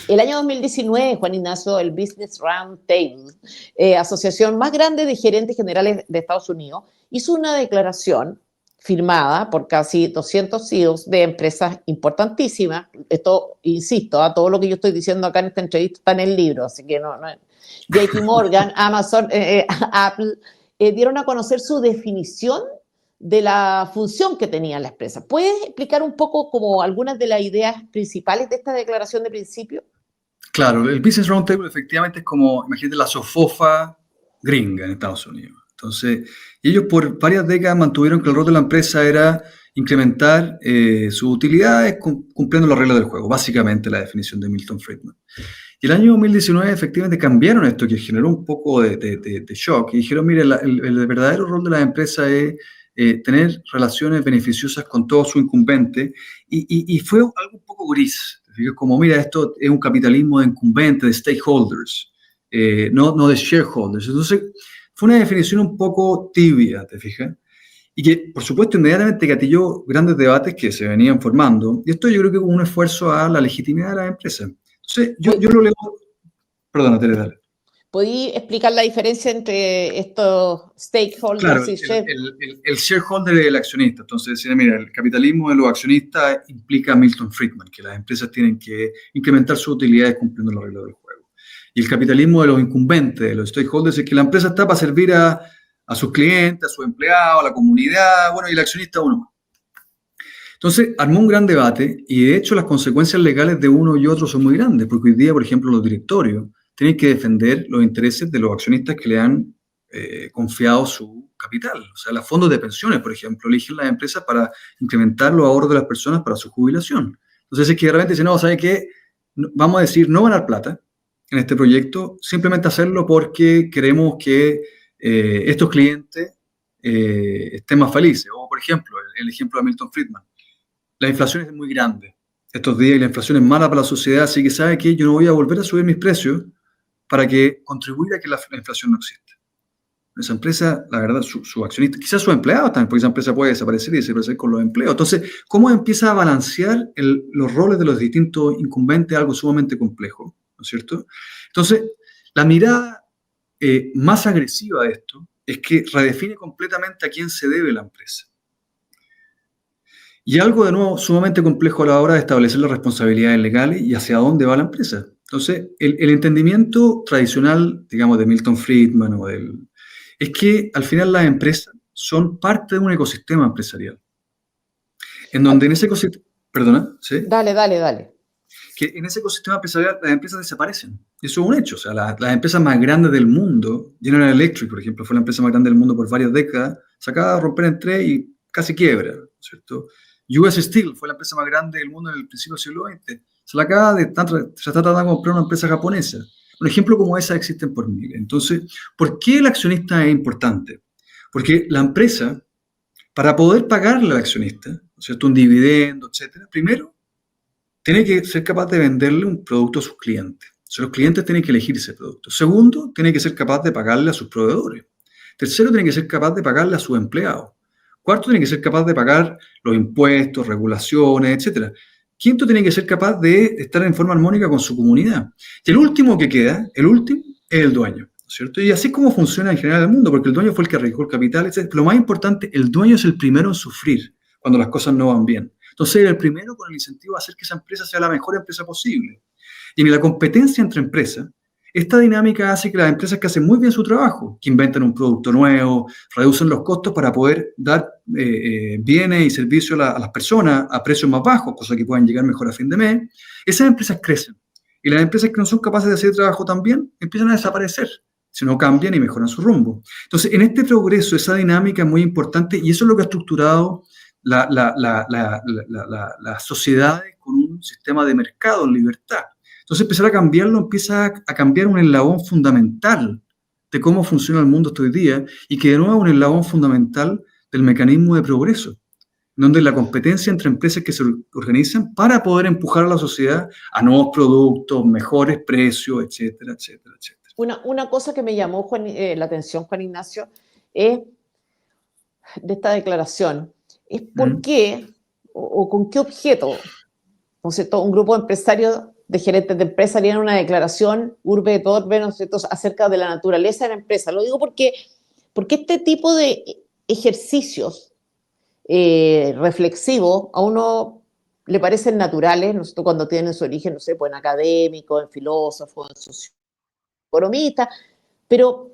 El año 2019, Juan Ignacio, el Business Roundtable, asociación más grande de gerentes generales de Estados Unidos, hizo una declaración firmada por casi 200 CEOs de empresas importantísimas. Esto, insisto, a todo lo que yo estoy diciendo acá en esta entrevista está en el libro, así que no. JP Morgan, Amazon, Apple, dieron a conocer su definición de la función que tenía la empresa. ¿Puedes explicar un poco como algunas de las ideas principales de esta declaración de principio? Claro, el Business Roundtable efectivamente es como, imagínate, la SOFOFA gringa en Estados Unidos. Entonces, ellos por varias décadas mantuvieron que el rol de la empresa era incrementar sus utilidades cumpliendo las reglas del juego, básicamente la definición de Milton Friedman. Y el año 2019 efectivamente cambiaron esto, que generó un poco de shock, y dijeron, mire, el verdadero rol de la empresa es tener relaciones beneficiosas con todos sus incumbentes, y fue algo un poco gris. Como, mira, esto es un capitalismo de incumbentes, de stakeholders, no de shareholders. Entonces, fue una definición un poco tibia, ¿te fijas? Y que, por supuesto, inmediatamente gatilló grandes debates que se venían formando. Y esto yo creo que es un esfuerzo a la legitimidad de la empresa. Entonces, yo lo leo... Perdona, Tere, dale. ¿Podí explicar la diferencia entre estos stakeholders Claro, y el shareholder es el accionista. Entonces, decía, mira, el capitalismo de los accionistas implica a Milton Friedman, que las empresas tienen que incrementar sus utilidades cumpliendo las reglas del juego. Y el capitalismo de los incumbentes, de los stakeholders, es que la empresa está para servir a sus clientes, a sus empleados, a la comunidad, bueno, y el accionista uno más. Entonces, armó un gran debate y, de hecho, las consecuencias legales de uno y otro son muy grandes, porque hoy día, por ejemplo, los directorios tienen que defender los intereses de los accionistas que le han confiado su capital. O sea, los fondos de pensiones, por ejemplo, eligen las empresas para incrementar los ahorros de las personas para su jubilación. Entonces, es que de repente dicen, no, ¿sabe qué? Vamos a decir, no ganar plata en este proyecto, simplemente hacerlo porque queremos que estos clientes estén más felices. O, por ejemplo, el ejemplo de Milton Friedman. La inflación es muy grande estos días y la inflación es mala para la sociedad, así que ¿sabe qué? Yo no voy a volver a subir mis precios para que contribuir a que la inflación no exista. Esa empresa, la verdad, su accionista, quizás su empleado también, porque esa empresa puede desaparecer y desaparecer con los empleos. Entonces, ¿cómo empieza a balancear los roles de los distintos incumbentes? Algo sumamente complejo, ¿no es cierto? Entonces, la mirada más agresiva de esto es que redefine completamente a quién se debe la empresa. Y algo, de nuevo, sumamente complejo a la hora de establecer las responsabilidades legales y hacia dónde va la empresa. Entonces, el entendimiento tradicional, digamos, de Milton Friedman es que al final las empresas son parte de un ecosistema empresarial. En donde en ese ecosistema... Perdona, ¿sí? Dale. Que en ese ecosistema empresarial las empresas desaparecen. Eso es un hecho. O sea, las empresas más grandes del mundo, General Electric, por ejemplo, fue la empresa más grande del mundo por varias décadas, se acaba de romper en tres y casi quiebra, ¿cierto? US Steel fue la empresa más grande del mundo en el principio del siglo XX. Se está tratando de comprar una empresa japonesa. Un ejemplo como esa existen por mil. Entonces, ¿por qué el accionista es importante? Porque la empresa, para poder pagarle al accionista, ¿no es cierto?, un dividendo, etcétera, primero, tiene que ser capaz de venderle un producto a sus clientes. O sea, los clientes tienen que elegir ese producto. Segundo, tiene que ser capaz de pagarle a sus proveedores. Tercero, tiene que ser capaz de pagarle a sus empleados. Cuarto, tiene que ser capaz de pagar los impuestos, regulaciones, etc. Quinto, tiene que ser capaz de estar en forma armónica con su comunidad. Y el último que queda, es el dueño, ¿no es cierto? Y así es como funciona en general el mundo, porque el dueño fue el que arriesgó el capital, etc. Lo más importante, el dueño es el primero en sufrir cuando las cosas no van bien. Entonces, era el primero con el incentivo de hacer que esa empresa sea la mejor empresa posible. Y en la competencia entre empresas, esta dinámica hace que las empresas que hacen muy bien su trabajo, que inventan un producto nuevo, reducen los costos para poder dar bienes y servicios a las personas a precios más bajos, cosa que puedan llegar mejor a fin de mes, esas empresas crecen. Y las empresas que no son capaces de hacer trabajo tan bien empiezan a desaparecer, si no cambian y mejoran su rumbo. Entonces, en este progreso, esa dinámica es muy importante y eso es lo que ha estructurado las sociedades con un sistema de mercado en libertad. Entonces, empezar a cambiarlo empieza a cambiar un eslabón fundamental de cómo funciona el mundo hasta hoy día y que de nuevo es un eslabón fundamental del mecanismo de progreso, donde la competencia entre empresas que se organizan para poder empujar a la sociedad a nuevos productos, mejores precios, etcétera, etcétera, etcétera. Una cosa que me llamó la atención, Juan Ignacio, es de esta declaración, es por qué o con qué objeto, ¿no es cierto?, un grupo de empresarios de gerentes de empresas harían una declaración urbe et orbe, ¿no es cierto?, acerca de la naturaleza de la empresa. Lo digo porque este tipo de ejercicios reflexivos a uno le parecen naturales, ¿no es cierto?, cuando tienen su origen, no sé, pues en académicos, en filósofos, en socioeconomistas, pero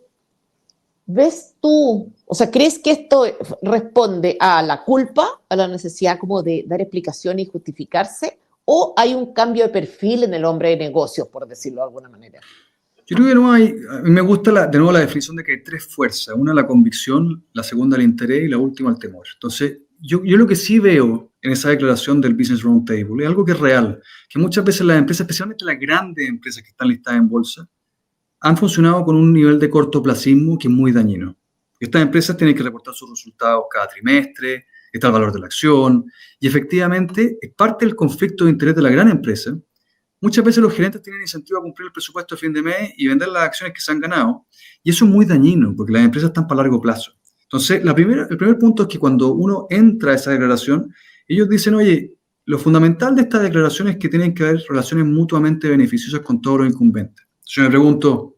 ¿ves tú, o sea, crees que esto responde a la culpa, a la necesidad como de dar explicaciones y justificarse, o hay un cambio de perfil en el hombre de negocios, por decirlo de alguna manera? Yo creo que no hay, a mí me gusta de nuevo la definición de que hay tres fuerzas, una la convicción, la segunda el interés y la última el temor. Entonces, yo lo que sí veo en esa declaración del Business Roundtable es algo que es real, que muchas veces las empresas, especialmente las grandes empresas que están listadas en bolsa, han funcionado con un nivel de cortoplacismo que es muy dañino. Estas empresas tienen que reportar sus resultados cada trimestre, está el valor de la acción, y efectivamente es parte del conflicto de interés de la gran empresa. Muchas veces los gerentes tienen incentivo a cumplir el presupuesto a fin de mes y vender las acciones que se han ganado, y eso es muy dañino, porque las empresas están para largo plazo. Entonces, el primer punto es que cuando uno entra a esa declaración, ellos dicen, oye, lo fundamental de esta declaración es que tienen que haber relaciones mutuamente beneficiosas con todos los incumbentes. Yo me pregunto,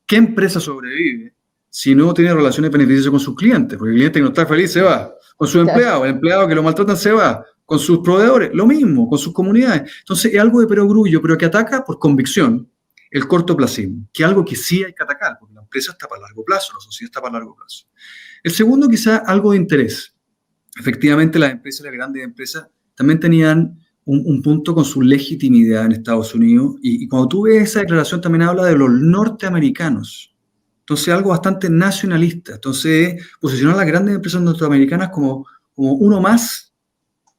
¿qué empresa sobrevive si no tiene relaciones beneficiosas con sus clientes? Porque el cliente que no está feliz se va. Con sus empleados, el empleado que lo maltratan se va. Con sus proveedores, lo mismo, con sus comunidades. Entonces, es algo de perogrullo, pero que ataca por convicción el cortoplacismo, que es algo que sí hay que atacar, porque la empresa está para largo plazo, la sociedad está para largo plazo. El segundo, quizá algo de interés. Efectivamente, las empresas, las grandes empresas, también tenían un punto con su legitimidad en Estados Unidos, y cuando tú ves esa declaración también habla de los norteamericanos. Entonces, algo bastante nacionalista. Entonces, posicionar a las grandes empresas norteamericanas como uno más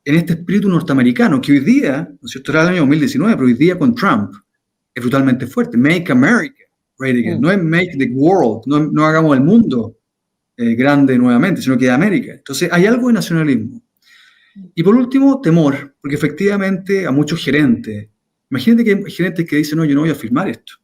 en este espíritu norteamericano, que hoy día, ¿no es cierto?, era el año 2019, pero hoy día con Trump es brutalmente fuerte. Make America great again. No es make the world, no hagamos el mundo grande nuevamente, sino que de América. Entonces, hay algo de nacionalismo. Y por último, temor, porque efectivamente a muchos gerentes, imagínate que hay gerentes que dicen, no, yo no voy a firmar esto.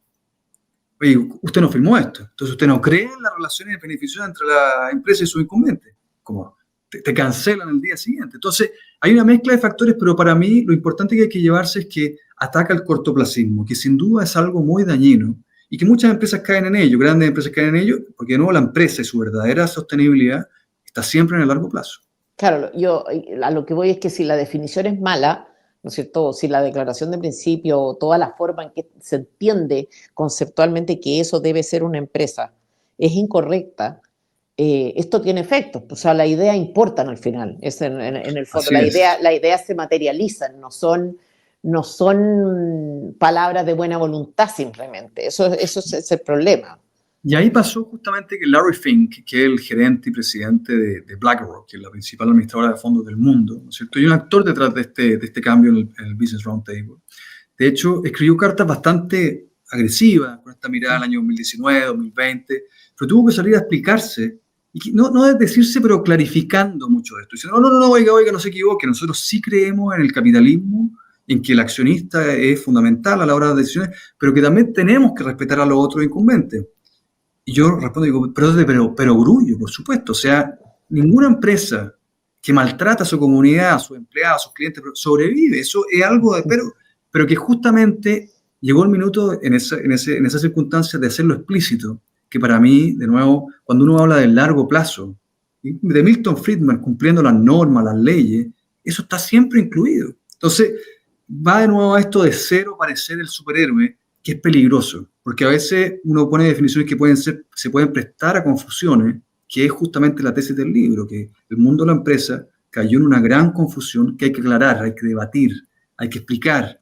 Oye, usted no firmó esto, entonces usted no cree en las relaciones beneficiosas entre la empresa y sus incumbentes. Como te cancelan el día siguiente. Entonces, hay una mezcla de factores, pero para mí lo importante que hay que llevarse es que ataca el cortoplacismo, que sin duda es algo muy dañino y que muchas empresas caen en ello, grandes empresas caen en ello, porque de nuevo la empresa y su verdadera sostenibilidad está siempre en el largo plazo. Claro, yo a lo que voy es que si la definición es mala, ¿no es cierto? Si la declaración de principio, toda la forma en que se entiende conceptualmente que eso debe ser una empresa es incorrecta, esto tiene efectos. O sea, la idea importan al final, es en el fondo. Así es. La idea se materializan, no son palabras de buena voluntad simplemente. Eso es el problema. Y ahí pasó justamente que Larry Fink, que es el gerente y presidente de BlackRock, que es la principal administradora de fondos del mundo, ¿no es cierto? Y un actor detrás de este cambio en el Business Roundtable. De hecho, escribió cartas bastante agresivas, con esta mirada al año 2019, 2020, pero tuvo que salir a explicarse, y no es decirse, pero clarificando mucho de esto. Diciendo, no, oiga, no se equivoque, nosotros sí creemos en el capitalismo, en que el accionista es fundamental a la hora de las decisiones, pero que también tenemos que respetar a los otros incumbentes. Y yo respondo, digo, pero grullo, por supuesto. O sea, ninguna empresa que maltrata a su comunidad, a sus empleados, a sus clientes, sobrevive. Eso es algo de, pero que justamente llegó el minuto en esa circunstancia de hacerlo explícito, que para mí, de nuevo, cuando uno habla del largo plazo, de Milton Friedman cumpliendo las normas, las leyes, eso está siempre incluido. Entonces, va de nuevo a esto de cero parecer el superhéroe, que es peligroso, porque a veces uno pone definiciones que se pueden prestar a confusiones, que es justamente la tesis del libro, que el mundo de la empresa cayó en una gran confusión que hay que aclarar, hay que debatir, hay que explicar.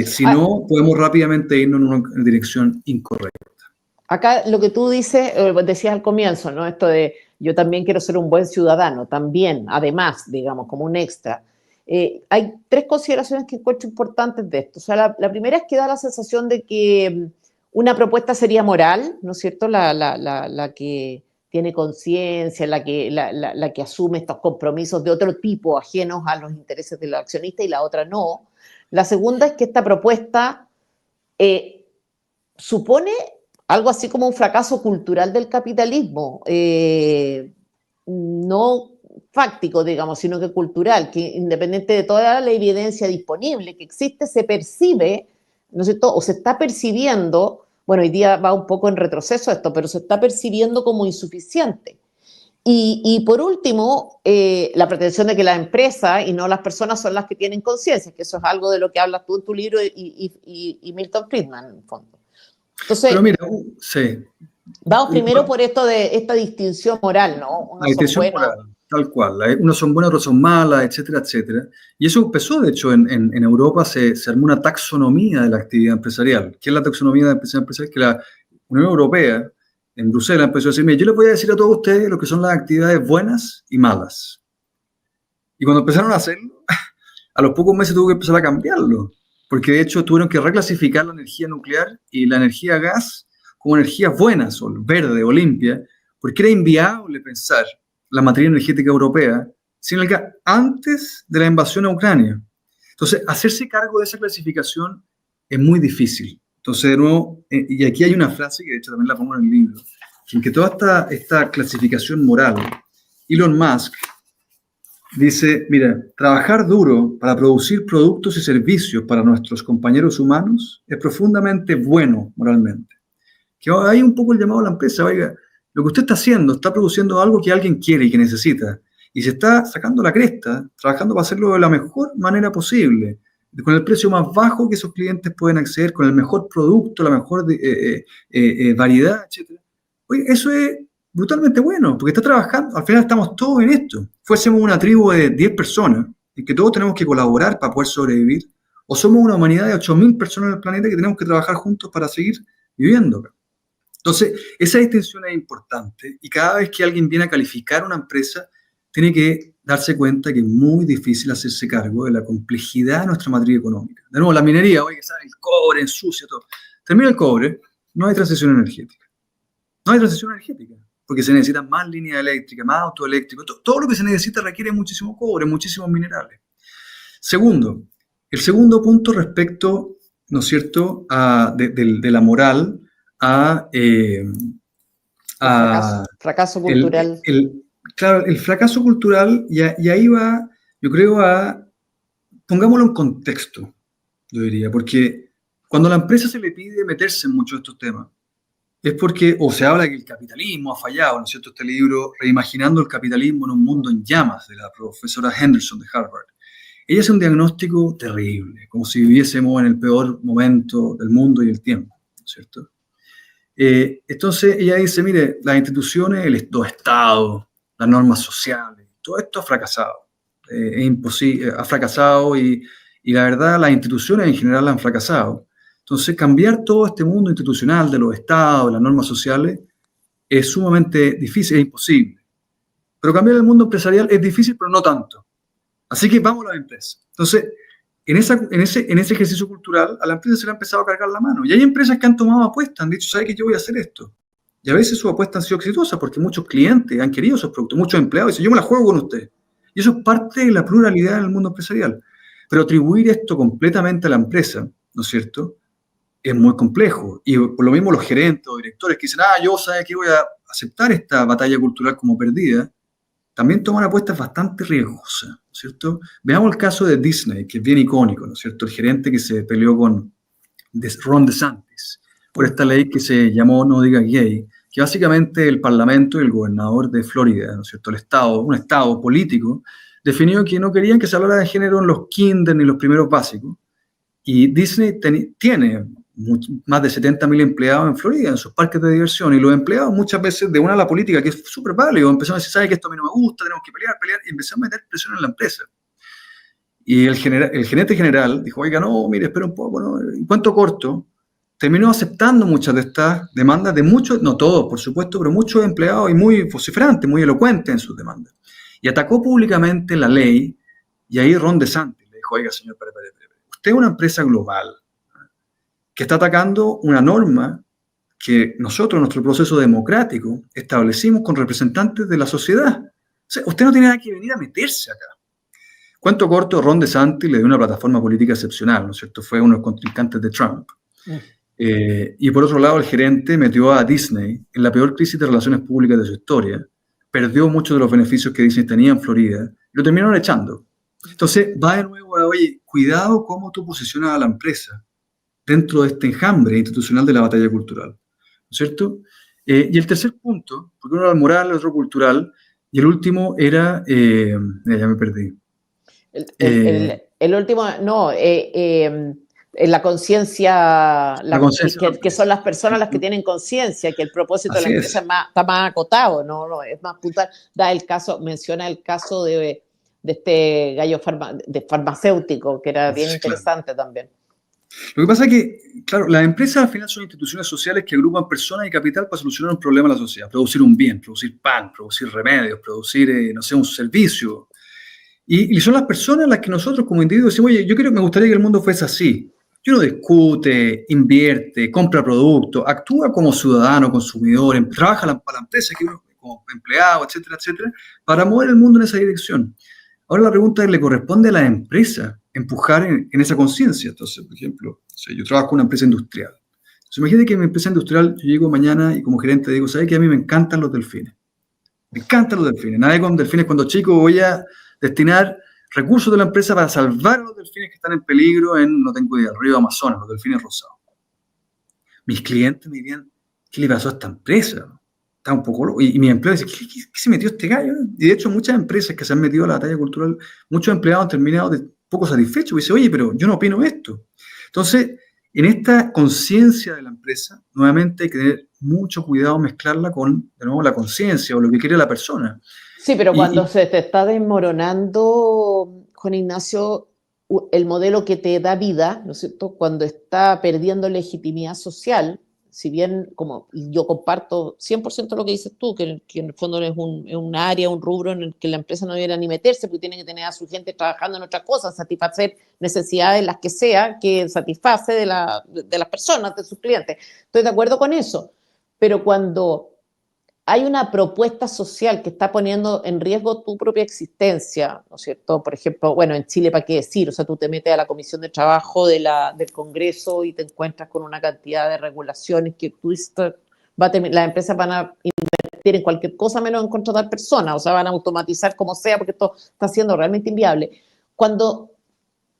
Si no, podemos rápidamente irnos en una dirección incorrecta. Acá lo que tú dices, decías al comienzo, ¿no? Esto de yo también quiero ser un buen ciudadano, también, además, digamos, como un extra. Hay tres consideraciones que encuentro importantes de esto. O sea, la primera es que da la sensación de que una propuesta sería moral, ¿no es cierto? La que tiene conciencia, la que asume estos compromisos de otro tipo, ajenos a los intereses del accionista, y la otra no. La segunda es que esta propuesta supone algo así como un fracaso cultural del capitalismo. No, fáctico, digamos, sino que cultural, que independiente de toda la evidencia disponible que existe, se percibe, ¿no es cierto?, o se está percibiendo, bueno, hoy día va un poco en retroceso esto, pero se está percibiendo como insuficiente. Y por último, la pretensión de que la empresa y no las personas son las que tienen conciencia, que eso es algo de lo que hablas tú en tu libro y Milton Friedman, en el fondo. Entonces, pero mira, sí. vamos primero por esto de esta distinción moral, ¿no? La Unos son distinción buenos. moral, tal cual. Unos son buenos, otros son malas, etcétera, etcétera. Y eso empezó, de hecho, en Europa se armó una taxonomía de la actividad empresarial. ¿Qué es la taxonomía de la actividad empresarial? Que la Unión Europea, en Bruselas, empezó a decir, mire, yo les voy a decir a todos ustedes lo que son las actividades buenas y malas. Y cuando empezaron a hacerlo, a los pocos meses tuvo que empezar a cambiarlo. Porque de hecho tuvieron que reclasificar la energía nuclear y la energía gas como energías buenas, o verde o limpia, porque era inviable pensar la materia energética europea sin el gas antes de la invasión a Ucrania. Entonces, hacerse cargo de esa clasificación es muy difícil. Entonces, de nuevo, y aquí hay una frase que de hecho también la pongo en el libro, en que toda esta clasificación moral, Elon Musk dice, mira, trabajar duro para producir productos y servicios para nuestros compañeros humanos es profundamente bueno moralmente. Que hay un poco el llamado a la empresa, oiga, lo que usted está haciendo, está produciendo algo que alguien quiere y que necesita, y se está sacando la cresta, trabajando para hacerlo de la mejor manera posible, con el precio más bajo que esos clientes pueden acceder, con el mejor producto, la mejor variedad, etc. Oye, eso es brutalmente bueno, porque está trabajando, al final estamos todos en esto. Fuésemos una tribu de 10 personas, en que todos tenemos que colaborar para poder sobrevivir, o somos una humanidad de 8.000 personas en el planeta que tenemos que trabajar juntos para seguir viviendo. Entonces, esa distinción es importante y cada vez que alguien viene a calificar una empresa, tiene que darse cuenta que es muy difícil hacerse cargo de la complejidad de nuestra matriz económica. De nuevo, la minería, oye, que sabe, el cobre ensucia todo. Termina el cobre, no hay transición energética. No hay transición energética, porque se necesitan más líneas eléctricas, más autos eléctricos. Todo lo que se necesita requiere muchísimo cobre, muchísimos minerales. Segundo, el segundo punto respecto, ¿no es cierto?, de la moral a fracaso cultural. Claro, el fracaso cultural, y ahí va, yo creo, pongámoslo en contexto, yo diría, porque cuando a la empresa se le pide meterse en muchos de estos temas, es porque, o se habla de que el capitalismo ha fallado, ¿no es cierto? Este libro, Reimaginando el capitalismo en un mundo en llamas, de la profesora Henderson de Harvard. Ella hace un diagnóstico terrible, como si viviésemos en el peor momento del mundo y el tiempo, ¿no es cierto? Entonces ella dice, mire, las instituciones, los estados, las normas sociales, todo esto ha fracasado. Es imposible, ha fracasado y la verdad las instituciones en general han fracasado. Entonces cambiar todo este mundo institucional de los estados, de las normas sociales, es sumamente difícil, es imposible. Pero cambiar el mundo empresarial es difícil, pero no tanto. Así que vamos a las empresas. Entonces, en ese ejercicio cultural, a la empresa se le ha empezado a cargar la mano. Y hay empresas que han tomado apuestas, han dicho, ¿sabe qué? Yo voy a hacer esto. Y a veces sus apuestas han sido exitosas porque muchos clientes han querido esos productos, muchos empleados dicen, yo me la juego con usted. Y eso es parte de la pluralidad en el mundo empresarial. Pero atribuir esto completamente a la empresa, ¿no es cierto?, es muy complejo. Y por lo mismo los gerentes o directores que dicen, yo ¿sabe qué? Voy a aceptar esta batalla cultural como perdida, también toman apuestas bastante riesgosas, ¿no es cierto? Veamos el caso de Disney, que es bien icónico, ¿no es cierto? El gerente que se peleó con Ron DeSantis por esta ley que se llamó No Diga Gay, que básicamente el parlamento y el gobernador de Florida, ¿no es cierto?, el estado, un estado político, definió que no querían que se hablara de género en los kinder ni los primeros básicos, y Disney tiene más de 70.000 empleados en Florida, en sus parques de diversión, y los empleados muchas veces de una a la política, que es súper válido, empezaron a decir, ¿sabe que esto a mí no me gusta? Tenemos que pelear, y empezaron a meter presión en la empresa. Y el gerente general dijo, oiga, no, mire, espera un poco, ¿no? En cuento corto, terminó aceptando muchas de estas demandas de muchos, no todos, por supuesto, pero muchos empleados y muy vociferantes, muy elocuentes en sus demandas. Y atacó públicamente la ley, y ahí Ron DeSantis le dijo, oiga, señor, espere. Usted es una empresa global que está atacando una norma que nosotros, en nuestro proceso democrático, establecimos con representantes de la sociedad. O sea, usted no tiene nada que venir a meterse acá. Cuento corto, Ron DeSantis le dio una plataforma política excepcional, ¿no es cierto? Fue uno de los contrincantes de Trump. Y por otro lado, el gerente metió a Disney en la peor crisis de relaciones públicas de su historia, perdió muchos de los beneficios que Disney tenía en Florida, lo terminaron echando. Entonces, va de nuevo a, oye, cuidado cómo tú posicionas a la empresa dentro de este enjambre institucional de la batalla cultural, ¿no es cierto? Y el tercer punto, porque uno era el moral, el otro cultural, y el último era, ya me perdí. El último, no, la conciencia, La conciencia de la que son empresa. las personas las que tienen conciencia, que el propósito de la Así empresa es. está más acotado, ¿no? Es más puntual. Menciona el caso de este gallo farmacéutico, que era bien Sí, claro. interesante también. Lo que pasa es que, claro, las empresas al final son instituciones sociales que agrupan personas y capital para solucionar un problema de la sociedad, producir un bien, producir pan, producir remedios, producir, no sé, un servicio. Y son las personas las que nosotros como individuos decimos, oye, me gustaría que el mundo fuese así. Y uno discute, invierte, compra productos, actúa como ciudadano, consumidor, trabaja para la empresa, que uno, como empleado, etcétera, etcétera, para mover el mundo en esa dirección. Ahora la pregunta es, ¿le corresponde a la empresa empujar en esa conciencia? Entonces, por ejemplo, yo trabajo en una empresa industrial. Entonces, imagínate que en mi empresa industrial yo llego mañana y como gerente digo, ¿sabes qué? A mí me encantan los delfines. Me encantan los delfines. Nadie con delfines cuando chico voy a destinar recursos de la empresa para salvar a los delfines que están en peligro en, no tengo idea, el río Amazonas, los delfines rosados. Mis clientes me dirían, ¿qué le pasó a esta empresa? Está un poco loco. Y mi empleado dice, ¿qué se metió este gallo? Y de hecho muchas empresas que se han metido a la batalla cultural, muchos empleados han terminado poco satisfechos. Y dice, oye, pero yo no opino esto. Entonces, en esta conciencia de la empresa, nuevamente hay que tener mucho cuidado mezclarla con, de nuevo, la conciencia o lo que quiere la persona. Sí, pero cuando se te está desmoronando, Juan Ignacio, el modelo que te da vida, ¿no es cierto? Cuando está perdiendo legitimidad social, si bien como yo comparto 100% lo que dices tú, que en el fondo es un área, un rubro en el que la empresa no debiera ni meterse, porque tiene que tener a su gente trabajando en otras cosas, satisfacer necesidades, las que sea, que satisface de las personas, de sus clientes. Estoy de acuerdo con eso, pero cuando hay una propuesta social que está poniendo en riesgo tu propia existencia, ¿no es cierto? Por ejemplo, bueno, en Chile, ¿para qué decir? O sea, tú te metes a la Comisión de Trabajo del Congreso y te encuentras con una cantidad de regulaciones que tú las empresas van a invertir en cualquier cosa menos en contratar personas, o sea, van a automatizar como sea, porque esto está siendo realmente inviable. Cuando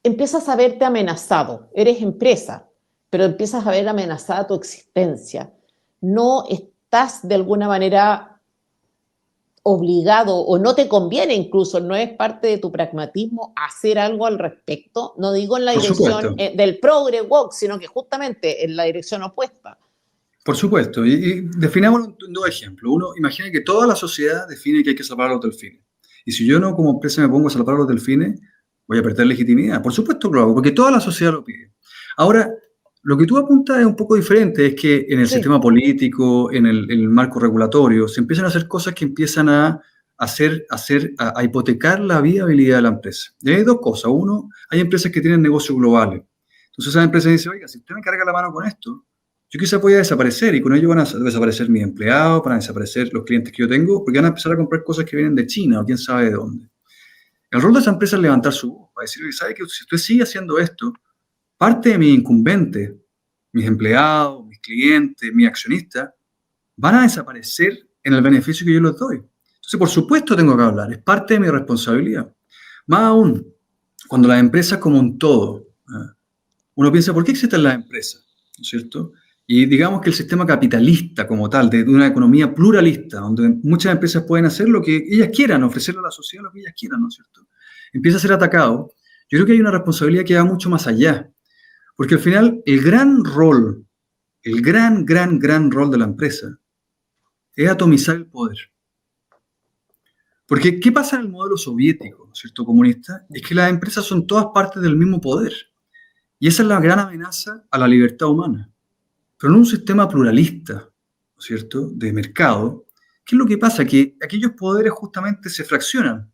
empiezas a verte amenazado, eres empresa, pero empiezas a ver amenazada tu existencia, no estás de alguna manera obligado o no te conviene incluso, no es parte de tu pragmatismo hacer algo al respecto, no digo en la dirección del progre woke, sino que justamente en la dirección opuesta. Por supuesto, y definámoslo en dos ejemplos. Uno, imagina que toda la sociedad define que hay que salvar a los delfines. Y si yo no como empresa me pongo a salvar a los delfines, voy a perder legitimidad. Por supuesto que lo hago, porque toda la sociedad lo pide. Ahora, lo que tú apuntas es un poco diferente, es que en el sistema político, en el marco regulatorio, se empiezan a hacer cosas que empiezan a hipotecar la viabilidad de la empresa. Y hay dos cosas. Uno, hay empresas que tienen negocios globales. Entonces esa empresa dice, oiga, si usted me carga la mano con esto, yo quizás voy a desaparecer y con ello van a desaparecer mis empleados, van a desaparecer los clientes que yo tengo, porque van a empezar a comprar cosas que vienen de China o quién sabe de dónde. El rol de esa empresa es levantar su voz, para decir, ¿sabe que si usted sigue haciendo esto, parte de mis incumbentes, mis empleados, mis clientes, mis accionistas, van a desaparecer en el beneficio que yo les doy? Entonces, por supuesto tengo que hablar, es parte de mi responsabilidad. Más aún, cuando las empresas como un todo, uno piensa, ¿por qué existen las empresas? ¿No es cierto? Y digamos que el sistema capitalista como tal, de una economía pluralista, donde muchas empresas pueden hacer lo que ellas quieran, ofrecerle a la sociedad lo que ellas quieran, ¿no es cierto? Empieza a ser atacado. Yo creo que hay una responsabilidad que va mucho más allá. Porque al final el gran rol, el gran rol de la empresa es atomizar el poder. Porque ¿qué pasa en el modelo soviético, ¿no es cierto, comunista? Es que las empresas son todas partes del mismo poder. Y esa es la gran amenaza a la libertad humana. Pero en un sistema pluralista, ¿no es cierto?, de mercado, ¿qué es lo que pasa? Que aquellos poderes justamente se fraccionan.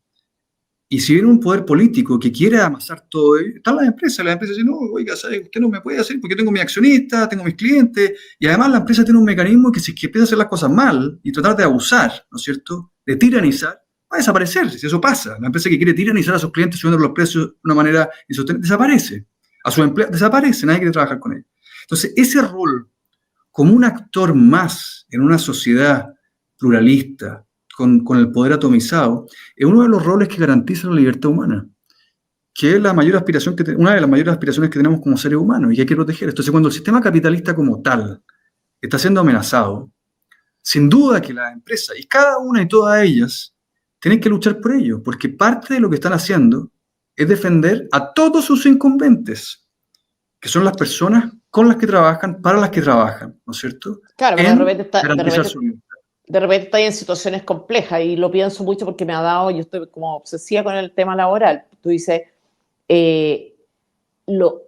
Y si viene un poder político que quiere amasar todo, están las empresas dicen, no, oiga, ¿sabe? Usted no me puede hacer porque tengo mi accionista, tengo mis clientes, y además la empresa tiene un mecanismo que si empieza a hacer las cosas mal y tratar de abusar, ¿no es cierto?, de tiranizar, va a desaparecer, si eso pasa. La empresa que quiere tiranizar a sus clientes subiendo los precios de una manera insostenible, desaparece. A sus empleados, desaparece, nadie quiere trabajar con ellos. Entonces, ese rol como un actor más en una sociedad pluralista, con el poder atomizado, es uno de los roles que garantiza la libertad humana, que es la mayor aspiración una de las mayores aspiraciones que tenemos como seres humanos y que hay que proteger. Entonces, cuando el sistema capitalista como tal está siendo amenazado, sin duda que las empresas, y cada una y todas ellas, tienen que luchar por ello, porque parte de lo que están haciendo es defender a todos sus incumbentes, que son las personas con las que trabajan, para las que trabajan, ¿no es cierto? Claro, pero En garantizar su vida. de repente estoy en situaciones complejas y lo pienso mucho porque me ha dado, yo estoy como obsesiva con el tema laboral. Tú dices, eh, lo,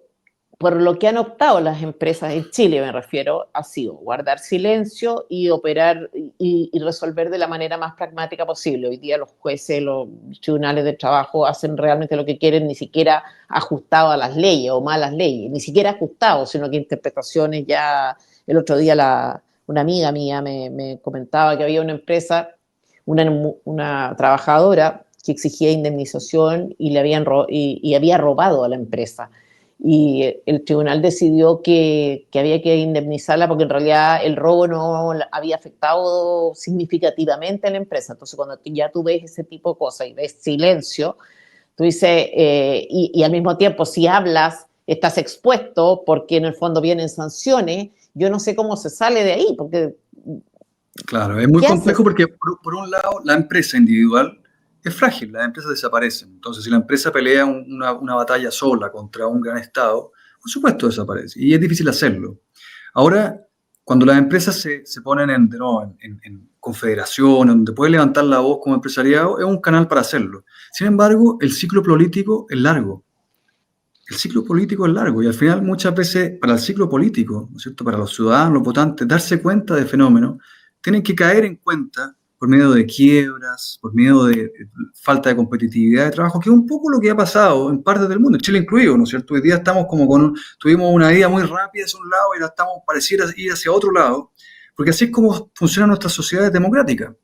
por lo que han optado las empresas en Chile, me refiero, ha sido guardar silencio y operar y resolver de la manera más pragmática posible. Hoy día los jueces, los tribunales de trabajo hacen realmente lo que quieren, ni siquiera ajustado a las leyes o malas leyes, ni siquiera ajustado, sino que interpretaciones ya. El otro día una amiga mía me comentaba que había una empresa, una trabajadora que exigía indemnización y, y había robado a la empresa y el tribunal decidió que había que indemnizarla porque en realidad el robo no había afectado significativamente a la empresa. Entonces, cuando ya tú ves ese tipo de cosas y ves silencio, tú dices, y al mismo tiempo, si hablas, estás expuesto porque en el fondo vienen sanciones. Yo no sé cómo se sale de ahí, porque Claro, es muy ¿qué complejo haces? porque por un lado la empresa individual es frágil, las empresas desaparecen. Entonces, si la empresa pelea una batalla sola contra un gran Estado, por supuesto desaparece y es difícil hacerlo. Ahora, cuando las empresas se ponen de nuevo, en confederación, donde puede levantar la voz como empresariado, es un canal para hacerlo. Sin embargo, el ciclo político es largo. El ciclo político es largo y al final muchas veces para el ciclo político, ¿no es cierto? Para los ciudadanos, los votantes, darse cuenta de fenómenos, tienen que caer en cuenta por medio de quiebras, por medio de falta de competitividad de trabajo, que es un poco lo que ha pasado en partes del mundo, Chile incluido, ¿no es cierto? Hoy día estamos como tuvimos una ida muy rápida hacia un lado y ahora estamos pareciera ir hacia otro lado, porque así es como funcionan nuestras sociedades democráticas.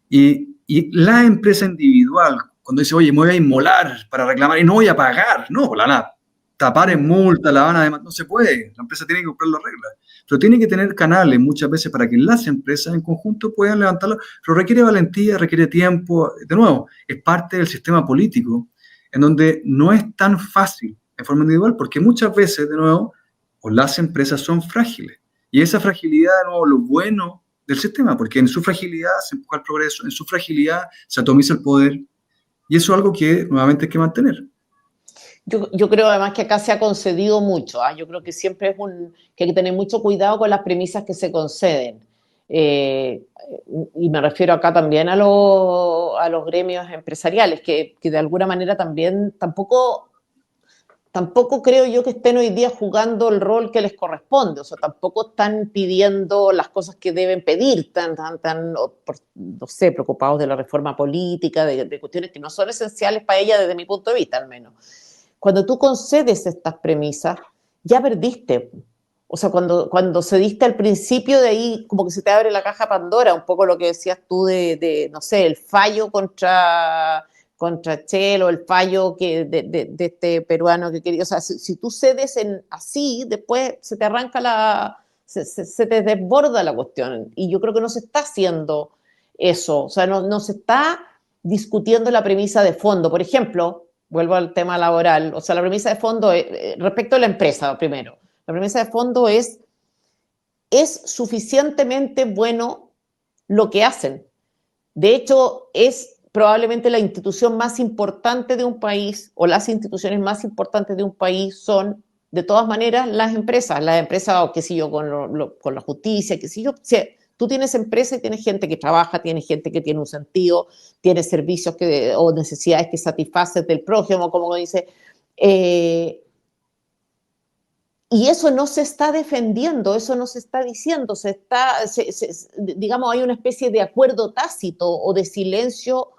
Y la empresa individual, cuando dice, oye, me voy a inmolar para reclamar y no voy a pagar, no, la nada, tapar en multa, la van a demandar, no se puede, la empresa tiene que comprar las reglas, pero tiene que tener canales muchas veces para que las empresas en conjunto puedan levantarlo, pero requiere valentía, requiere tiempo, de nuevo, es parte del sistema político, en donde no es tan fácil en forma individual, porque muchas veces, de nuevo, o las empresas son frágiles, y esa fragilidad, de nuevo, lo bueno del sistema, porque en su fragilidad se empuja el progreso, en su fragilidad se atomiza el poder, y eso es algo que nuevamente hay que mantener. Yo creo además que acá se ha concedido mucho. ¿Ah? Yo creo que siempre que hay que tener mucho cuidado con las premisas que se conceden. Eh, y me refiero acá también a los gremios empresariales, que de alguna manera también tampoco creo yo que estén hoy día jugando el rol que les corresponde, o sea, tampoco están pidiendo las cosas que deben pedir, no sé, preocupados de la reforma política, de cuestiones que no son esenciales para ella desde mi punto de vista al menos. Cuando tú concedes estas premisas, ya perdiste. O sea, cuando cediste al principio, de ahí como que se te abre la caja Pandora, un poco lo que decías tú no sé, el fallo contra Chelo, el fallo de este peruano que quería. O sea, si tú cedes así, después se te arranca se te desborda la cuestión. Y yo creo que no se está haciendo eso. O sea, no se está discutiendo la premisa de fondo. Por ejemplo, vuelvo al tema laboral, o sea, la premisa de fondo, respecto a la empresa, primero, la premisa de fondo es suficientemente bueno lo que hacen. De hecho, es probablemente la institución más importante de un país, o las instituciones más importantes de un país son, de todas maneras, las empresas, o qué sé yo, con la justicia, qué sé yo. O sea, tú tienes empresa y tienes gente que trabaja, tienes gente que tiene un sentido, tienes servicios o necesidades que satisfaces del prójimo, como dice. Eh, y eso no se está defendiendo, eso no se está diciendo, digamos, hay una especie de acuerdo tácito o de silencio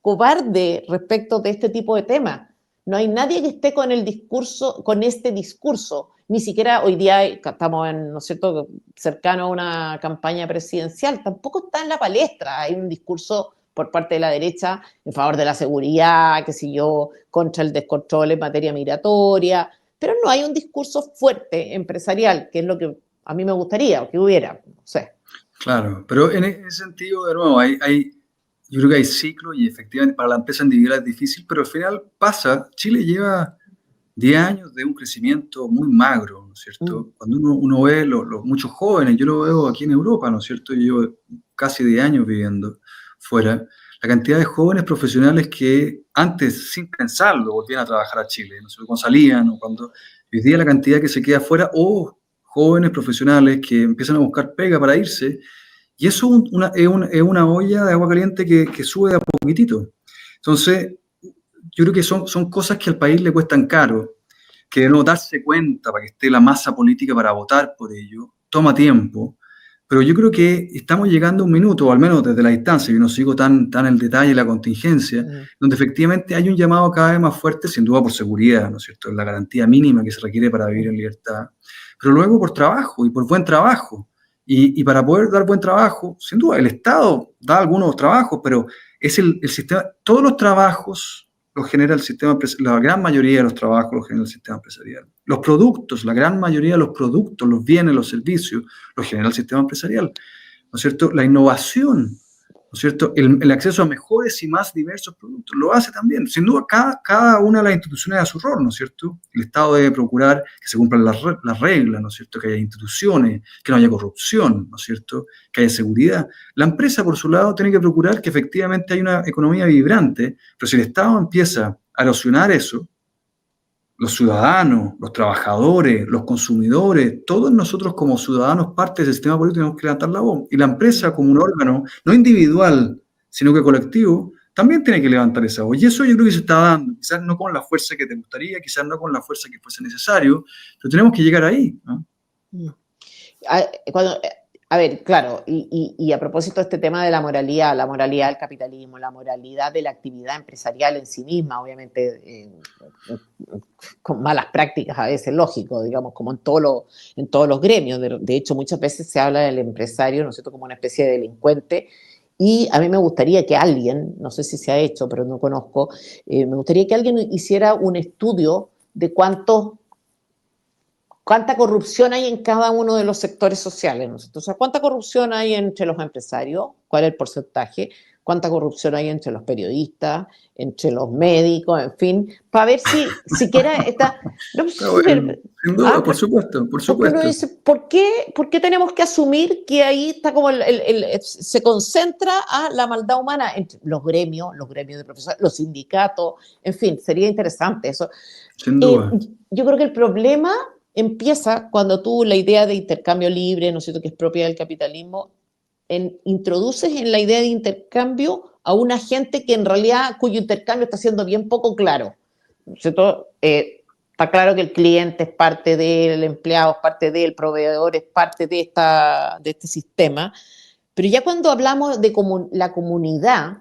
cobarde respecto de este tipo de temas. No hay nadie que esté con el discurso, con este discurso. Ni siquiera hoy día estamos, ¿no es cierto?, cercano a una campaña presidencial. Tampoco está en la palestra. Hay un discurso por parte de la derecha en favor de la seguridad, qué sé yo, contra el descontrol en materia migratoria, pero no hay un discurso fuerte empresarial, que es lo que a mí me gustaría que hubiera. No sé. Claro, pero en ese sentido, de nuevo, hay yo creo que hay ciclos y efectivamente para la empresa individual es difícil, pero al final pasa. Chile lleva 10 años de un crecimiento muy magro, ¿no es Mm. cierto? Cuando uno ve muchos jóvenes, yo lo veo aquí en Europa, ¿no es cierto? Yo llevo casi 10 años viviendo fuera. La cantidad de jóvenes profesionales que antes, sin pensarlo, volvían a trabajar a Chile, no sé, cuando salían o cuando... Hoy día la cantidad que se queda fuera, o jóvenes profesionales que empiezan a buscar pega para irse, y eso es una olla de agua caliente que sube de a poquitito. Entonces, yo creo que son cosas que al país le cuestan caro, que de no darse cuenta para que esté la masa política para votar por ello, toma tiempo, pero yo creo que estamos llegando a un minuto, o al menos desde la distancia, yo no sigo tan el detalle, la contingencia, Mm. donde efectivamente hay un llamado cada vez más fuerte, sin duda por seguridad, ¿no es cierto?, la garantía mínima que se requiere para vivir en libertad, pero luego por trabajo y por buen trabajo. Y para poder dar buen trabajo, sin duda, el Estado da algunos trabajos, pero es el sistema, todos los trabajos los genera el sistema, la gran mayoría de los trabajos los genera el sistema empresarial. Los productos, la gran mayoría de los productos, los bienes, los servicios, los genera el sistema empresarial, ¿no es cierto? La innovación, ¿no es cierto? El acceso a mejores y más diversos productos, lo hace también. Sin duda, cada una de las instituciones a su rol, ¿no es cierto? El Estado debe procurar que se cumplan las reglas, ¿no es cierto? Que haya instituciones, que no haya corrupción, ¿no es cierto? Que haya seguridad. La empresa, por su lado, tiene que procurar que efectivamente haya una economía vibrante, pero si el Estado empieza a erosionar eso, los ciudadanos, los trabajadores, los consumidores, todos nosotros como ciudadanos, parte del sistema político, tenemos que levantar la voz. Y la empresa como un órgano, no individual, sino que colectivo, también tiene que levantar esa voz. Y eso yo creo que se está dando, quizás no con la fuerza que te gustaría, quizás no con la fuerza que fuese necesario, pero tenemos que llegar ahí, ¿no? A ver, claro, y a propósito de este tema de la moralidad del capitalismo, la moralidad de la actividad empresarial en sí misma, obviamente con malas prácticas a veces, lógico, digamos, como en todos los gremios. De hecho, muchas veces se habla del empresario, ¿no es cierto?, como una especie de delincuente, y a mí me gustaría que alguien, no sé si se ha hecho, pero no conozco, me gustaría que alguien hiciera un estudio de cuánta corrupción hay en cada uno de los sectores sociales, ¿no? O sea, cuánta corrupción hay entre los empresarios, cuál es el porcentaje, cuánta corrupción hay entre los periodistas, entre los médicos, en fin, para ver si siquiera está... No, Bueno, sin duda, por supuesto, por porque uno supuesto. dice, ¿por qué tenemos que asumir que ahí está como se concentra a la maldad humana entre los gremios de profesores, los sindicatos, en fin, sería interesante eso. Sin duda. Yo creo que el problema empieza cuando tú la idea de intercambio libre, ¿no es cierto?, que es propia del capitalismo, introduces en la idea de intercambio a una gente que en realidad, cuyo intercambio está siendo bien poco claro, ¿no es cierto? Está claro que el cliente es parte del empleado, es parte del proveedor, es parte de este sistema, pero ya cuando hablamos de la comunidad,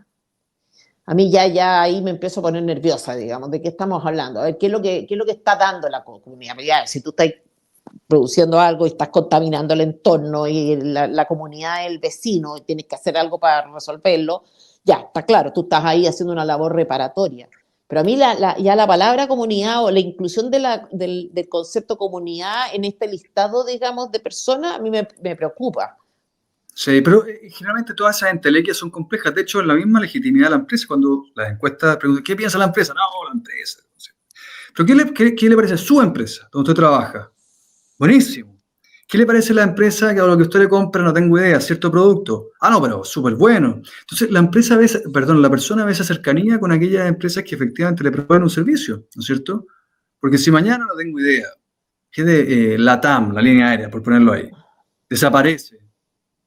a mí ya ahí me empiezo a poner nerviosa, digamos, de qué estamos hablando. A ver, ¿qué es lo que está dando la comunidad? Ya, si tú estás produciendo algo y estás contaminando el entorno y la comunidad es el vecino y tienes que hacer algo para resolverlo, ya, está claro, tú estás ahí haciendo una labor reparatoria. Pero a mí ya la palabra comunidad o la inclusión del concepto comunidad en este listado, digamos, de personas, a mí me preocupa. Sí, pero generalmente todas esas entelequias son complejas. De hecho, en la misma legitimidad de la empresa, cuando las encuestas preguntan, ¿qué piensa la empresa? No, la empresa. No sé. ¿Pero qué le parece a su empresa, donde usted trabaja? Buenísimo. ¿Qué le parece a la empresa que a lo que usted le compra, no tengo idea, cierto producto? Ah, no, pero súper bueno. Entonces, la persona ve esa cercanía con aquellas empresas que efectivamente le proveen un servicio, ¿no es cierto? Porque si mañana no tengo idea, que de LATAM, la línea aérea, por ponerlo ahí, desaparece,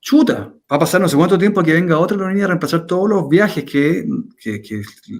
chuta, va a pasar no sé cuánto tiempo que venga otra aerolínea a reemplazar todos los viajes que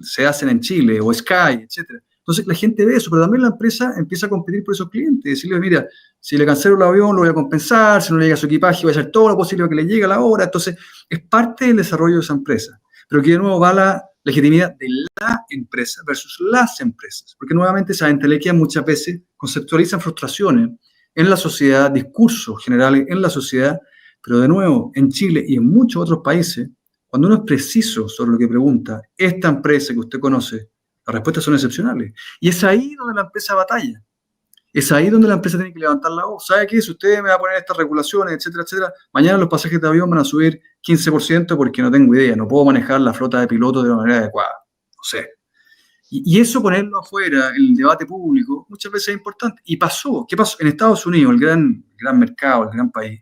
se hacen en Chile, o Sky, etcétera. Entonces la gente ve eso, pero también la empresa empieza a competir por esos clientes, decirle, mira, si le cancelo el avión lo voy a compensar, si no le llega su equipaje voy a hacer todo lo posible para que le llegue a la hora. Entonces es parte del desarrollo de esa empresa, pero aquí de nuevo va la legitimidad de la empresa versus las empresas, porque nuevamente esas entelequias muchas veces conceptualizan frustraciones en la sociedad, discursos generales en la sociedad. Pero de nuevo, en Chile y en muchos otros países, cuando uno es preciso sobre lo que pregunta, esta empresa que usted conoce, las respuestas son excepcionales. Y es ahí donde la empresa batalla. Es ahí donde la empresa tiene que levantar la voz. ¿Sabe qué? Si usted me va a poner estas regulaciones, etcétera, etcétera, mañana los pasajes de avión van a subir 15% porque no tengo idea, no puedo manejar la flota de pilotos de la manera adecuada. No sé. Y eso ponerlo afuera, en el debate público, muchas veces es importante. Y pasó. ¿Qué pasó? En Estados Unidos, el gran mercado, el gran país,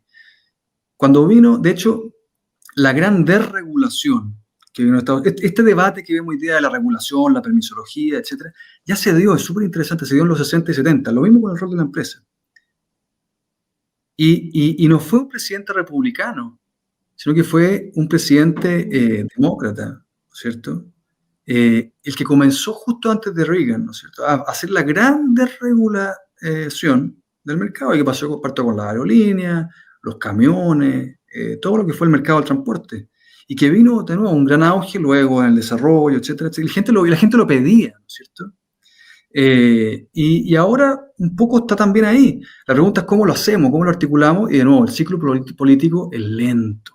cuando vino, de hecho, la gran desregulación que vino en Estados Unidos, este debate que vemos hoy día de la regulación, la permisología, etcétera, ya se dio, es súper interesante, se dio en los 60 y 70, lo mismo con el rol de la empresa. Y no fue un presidente republicano, sino que fue un presidente demócrata, ¿cierto? El que comenzó justo antes de Reagan, ¿no es cierto?, a hacer la gran desregulación del mercado, y que partió con la aerolínea, los camiones, todo lo que fue el mercado del transporte, y que vino de nuevo a un gran auge luego en el desarrollo, etcétera, etcétera. La gente lo pedía, ¿no es cierto? Y ahora un poco está también ahí. La pregunta es cómo lo hacemos, cómo lo articulamos, y de nuevo, el ciclo político es lento.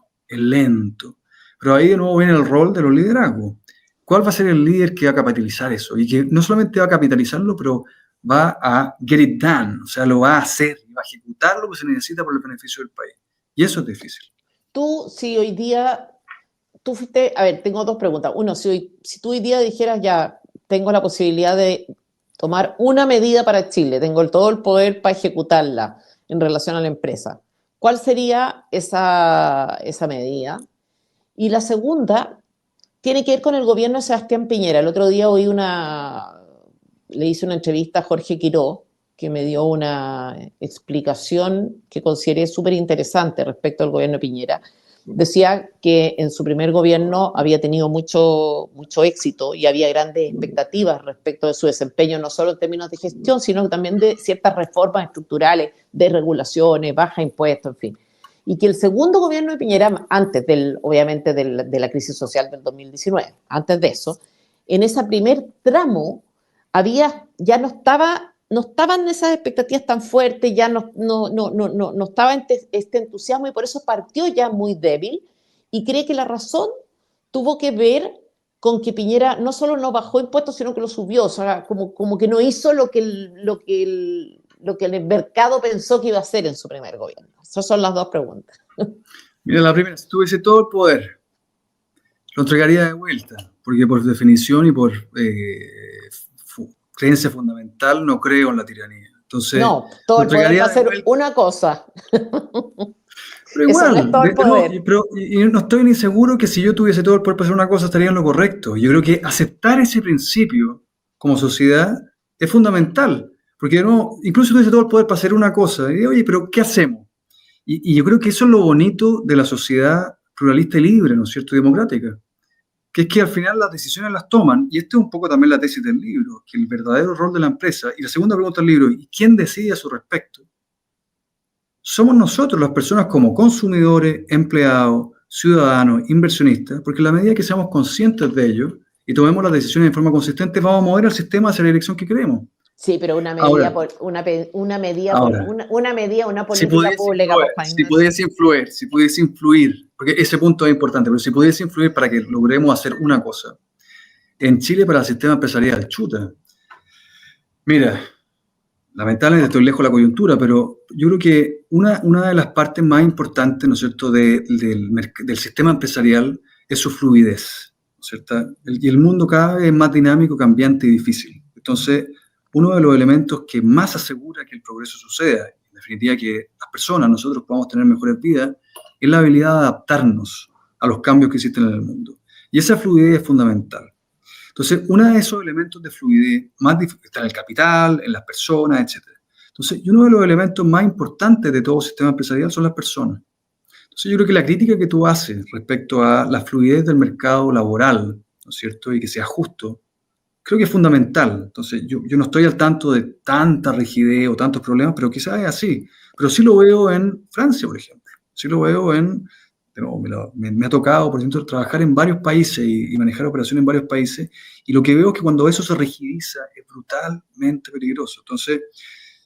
Pero ahí de nuevo viene el rol de los liderazgos. ¿Cuál va a ser el líder que va a capitalizar eso? Y que no solamente va a capitalizarlo, pero va a get it done, o sea, lo va a hacer, va a ejecutar lo que se necesita por el beneficio del país. Y eso es difícil. Tú, si hoy día, tú fuiste, a ver, tengo dos preguntas. Uno, si tú hoy día dijeras ya, tengo la posibilidad de tomar una medida para Chile, tengo todo el poder para ejecutarla en relación a la empresa, ¿cuál sería esa medida? Y la segunda tiene que ver con el gobierno de Sebastián Piñera. El otro día le hice una entrevista a Jorge Quiró, que me dio una explicación que consideré súper interesante respecto al gobierno de Piñera. Decía que en su primer gobierno había tenido mucho éxito y había grandes expectativas respecto de su desempeño, no solo en términos de gestión, sino también de ciertas reformas estructurales, de regulaciones, baja impuestos, en fin. Y que el segundo gobierno de Piñera, antes obviamente de la crisis social del 2019, antes de eso, en ese primer tramo ya no estaban esas expectativas tan fuertes, ya no estaba este entusiasmo, y por eso partió ya muy débil, y cree que la razón tuvo que ver con que Piñera no solo no bajó impuestos, sino que lo subió, o sea, como que no hizo lo que el mercado pensó que iba a hacer en su primer gobierno. Esas son las dos preguntas. Mira, la primera, si tuviese todo el poder, lo entregaría de vuelta, porque por definición y por creencia fundamental no creo en la tiranía. Entonces, no, todo el poder va a ser una cosa. Pero igual, no es todo el poder. Y no estoy ni seguro que si yo tuviese todo el poder para hacer una cosa estaría en lo correcto. Yo creo que aceptar ese principio como sociedad es fundamental, porque no, incluso si tuviese todo el poder para hacer una cosa, y oye, pero ¿qué hacemos? Y yo creo que eso es lo bonito de la sociedad pluralista y libre, ¿no es cierto?, y democrática, que es que al final las decisiones las toman, y esta es un poco también la tesis del libro, que el verdadero rol de la empresa, y la segunda pregunta del libro, ¿y quién decide a su respecto? Somos nosotros las personas como consumidores, empleados, ciudadanos, inversionistas, porque en la medida que seamos conscientes de ello y tomemos las decisiones de forma consistente, vamos a mover al sistema hacia la dirección que queremos. Sí, pero una medida, una política pública. Si pudiese influir, porque ese punto es importante, pero si pudiese influir para que logremos hacer una cosa. En Chile, para el sistema empresarial, chuta. Mira, lamentablemente estoy lejos de la coyuntura, pero yo creo que una de las partes más importantes, ¿no es cierto?, del sistema empresarial es su fluidez, ¿no es cierto? Y el mundo cada vez es más dinámico, cambiante y difícil. Entonces, uno de los elementos que más asegura que el progreso suceda, en definitiva que las personas, nosotros podamos tener mejores vidas, es la habilidad de adaptarnos a los cambios que existen en el mundo. Y esa fluidez es fundamental. Entonces, uno de esos elementos de fluidez más está en el capital, en las personas, etc. Entonces, y uno de los elementos más importantes de todo sistema empresarial son las personas. Entonces, yo creo que la crítica que tú haces respecto a la fluidez del mercado laboral, ¿no es cierto?, y que sea justo, creo que es fundamental. Entonces, yo no estoy al tanto de tanta rigidez o tantos problemas, pero quizás es así. Pero sí lo veo en Francia, por ejemplo. Sí lo veo me ha tocado, por ejemplo, trabajar en varios países y manejar operaciones en varios países, y lo que veo es que cuando eso se rigidiza es brutalmente peligroso. Entonces,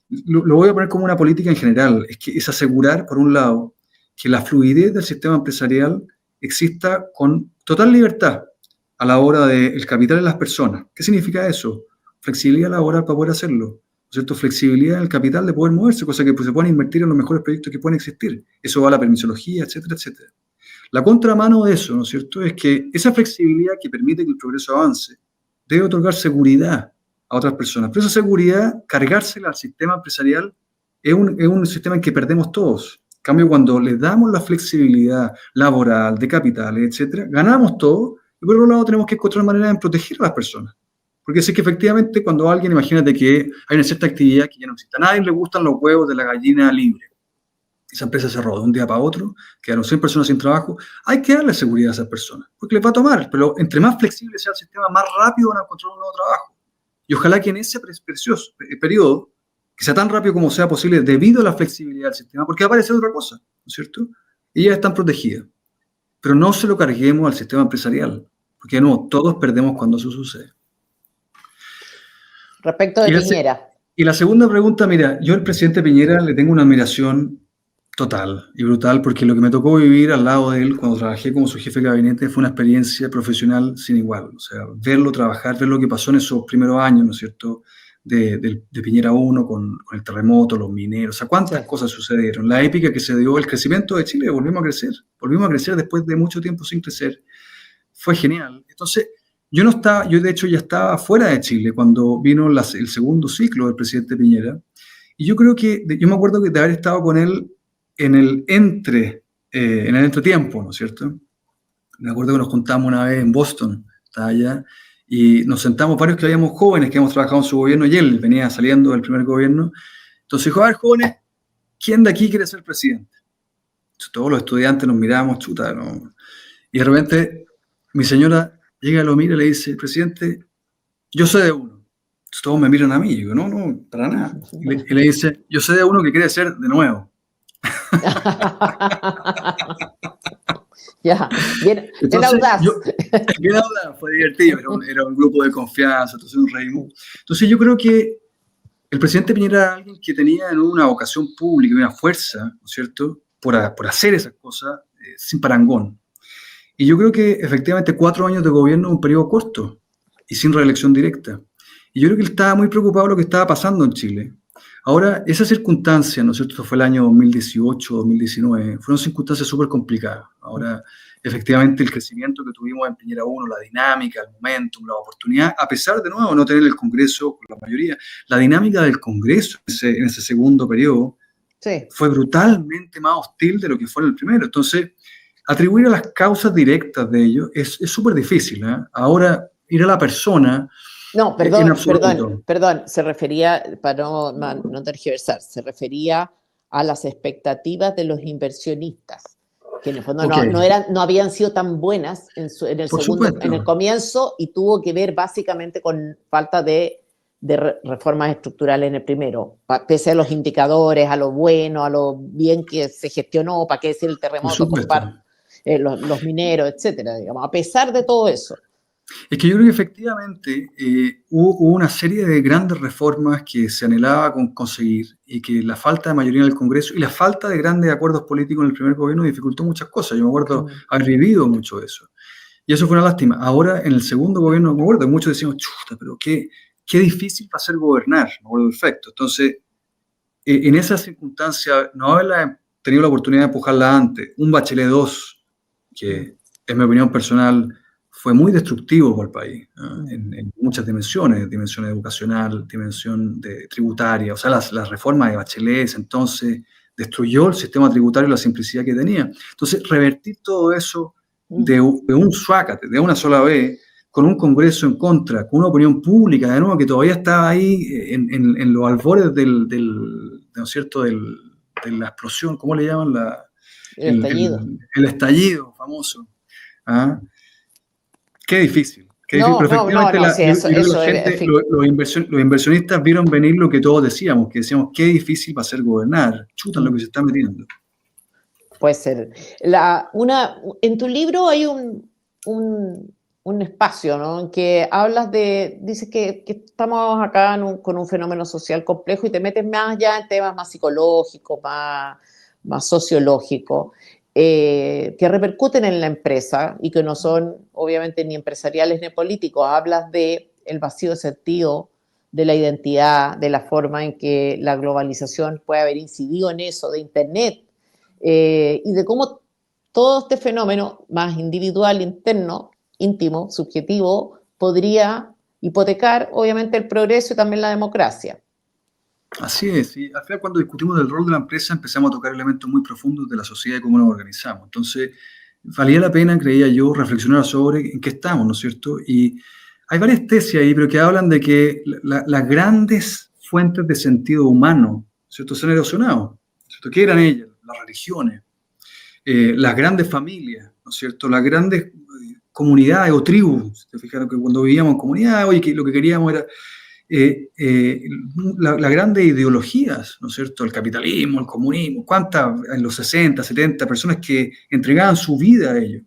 lo voy a poner como una política en general, es asegurar, por un lado, que la fluidez del sistema empresarial exista con total libertad a la hora del capital de las personas. ¿Qué significa eso? Flexibilidad laboral para poder hacerlo. ¿cierto? Flexibilidad en el capital de poder moverse, cosa que pues, se pueden invertir en los mejores proyectos que pueden existir. Eso va a la permisología, etcétera, etcétera. La contramano de eso, ¿no es cierto?, es que esa flexibilidad que permite que el progreso avance debe otorgar seguridad a otras personas. Pero esa seguridad, cargársela al sistema empresarial, es un sistema en que perdemos todos. En cambio, cuando le damos la flexibilidad laboral, de capitales, etcétera, ganamos todo, y por otro lado tenemos que encontrar maneras de proteger a las personas. Porque sí que efectivamente cuando alguien, imagínate que hay una cierta actividad que ya no existe, a nadie le gustan los huevos de la gallina libre. Esa empresa cerró de un día para otro, quedaron 100 personas sin trabajo, hay que darle seguridad a esas personas, porque les va a tomar, pero entre más flexible sea el sistema, más rápido van a encontrar un nuevo trabajo. Y ojalá que en ese precioso periodo, que sea tan rápido como sea posible, debido a la flexibilidad del sistema, porque va a aparecer otra cosa, ¿no es cierto? Ellas están protegidas, pero no se lo carguemos al sistema empresarial, porque no, todos perdemos cuando eso sucede. Respecto de Piñera. Y la segunda pregunta, mira, yo al presidente Piñera le tengo una admiración total y brutal, porque lo que me tocó vivir al lado de él cuando trabajé como su jefe de gabinete fue una experiencia profesional sin igual. O sea, verlo trabajar, ver lo que pasó en esos primeros años, ¿no es cierto?, de Piñera 1 con el terremoto, los mineros, o sea, cuántas cosas sucedieron. La épica que se dio, el crecimiento de Chile, volvimos a crecer después de mucho tiempo sin crecer. Fue genial. Entonces, yo de hecho ya estaba fuera de Chile cuando vino el segundo ciclo del presidente Piñera, y yo creo que, yo me acuerdo de haber estado con él en el entretiempo, ¿no es cierto? Me acuerdo que nos juntamos una vez en Boston, estaba allá, y nos sentamos varios que habíamos jóvenes que hemos trabajado en su gobierno, y él venía saliendo del primer gobierno. Entonces dijo, a ver, jóvenes, ¿quién de aquí quiere ser presidente? Entonces, todos los estudiantes nos miramos, chuta, ¿no? Y de repente mi señora llega, lo mira y le dice, presidente, yo sé de uno. Entonces, todos me miran a mí, y digo, no, para nada. Y le dice, yo sé de uno que quiere ser de nuevo. Ya, bien, audaz. Bien audaz, fue divertido, era un grupo de confianza, entonces nos reímos. Entonces yo creo que el presidente Piñera era alguien que tenía una vocación pública, una fuerza, ¿no es cierto?, por hacer esas cosas sin parangón. Y yo creo que efectivamente 4 años de gobierno es un periodo corto y sin reelección directa. Y yo creo que él estaba muy preocupado de lo que estaba pasando en Chile. Ahora, esa circunstancia, ¿no es cierto?, fue el año 2018, 2019, fueron circunstancias súper complicadas. Ahora, efectivamente, el crecimiento que tuvimos en Piñera 1, la dinámica, el momentum, la oportunidad, a pesar de nuevo no tener el Congreso con la mayoría, la dinámica del Congreso en ese segundo periodo fue brutalmente más hostil de lo que fue en el primero. Entonces, atribuir a las causas directas de ello es súper difícil, ¿eh? Ahora, ir a la persona... No, perdón, se refería, para no tergiversar, se refería a las expectativas de los inversionistas, que en el fondo no habían sido tan buenas en el comienzo, y tuvo que ver básicamente con falta de reformas estructurales en el primero, pese a los indicadores, a lo bueno, a lo bien que se gestionó, para qué decir el terremoto, los mineros, etcétera, digamos, a pesar de todo eso. Es que yo creo que efectivamente hubo una serie de grandes reformas que se anhelaba conseguir, y que la falta de mayoría en el Congreso y la falta de grandes acuerdos políticos en el primer gobierno dificultó muchas cosas. Yo me acuerdo haber vivido mucho de eso. Y eso fue una lástima. Ahora, en el segundo gobierno, me acuerdo, muchos decíamos, chuta, pero qué difícil va a ser gobernar. Me acuerdo perfecto. Entonces, en esa circunstancia, no haber tenido la oportunidad de empujarla antes, un Bachelet 2, que en mi opinión personal fue muy destructivo para el país, en muchas dimensiones, dimensión educacional, dimensión tributaria. O sea, las reformas de Bachelet entonces destruyó el sistema tributario y la simplicidad que tenía. Entonces, revertir todo eso de un suácate, de una sola vez, con un Congreso en contra, con una opinión pública, de nuevo, que todavía estaba ahí en los albores ¿no es cierto?, de la explosión, ¿cómo le llaman? El estallido. El estallido famoso. ¿Ah? Qué difícil. Los inversionistas vieron venir lo que todos decíamos, qué difícil va a ser gobernar. Chutan lo que se está metiendo. Puede ser. En tu libro hay un espacio, ¿no?, en que hablas dices que estamos acá con un fenómeno social complejo, y te metes más ya en temas más psicológicos, más sociológicos, que repercuten en la empresa y que no son obviamente ni empresariales ni políticos. Hablas del vacío de sentido de la identidad, de la forma en que la globalización puede haber incidido en eso, de Internet, y de cómo todo este fenómeno más individual, interno, íntimo, subjetivo, podría hipotecar obviamente el progreso y también la democracia. Así es, y al final cuando discutimos del rol de la empresa empezamos a tocar elementos muy profundos de la sociedad y cómo nos organizamos. Entonces, valía la pena, creía yo, reflexionar sobre en qué estamos, ¿no es cierto? Y hay varias tesis ahí, pero que hablan de que las grandes fuentes de sentido humano, ¿cierto?, se han erosionado, ¿cierto? ¿Qué eran ellas? Las religiones, las grandes familias, ¿no es cierto?, las grandes comunidades o tribus. ¿Se fijaron que cuando vivíamos en comunidad, oye, que lo que queríamos era las grandes ideologías, ¿no es cierto?, el capitalismo, el comunismo, cuántas en los 60, 70 personas que entregaban su vida a ello.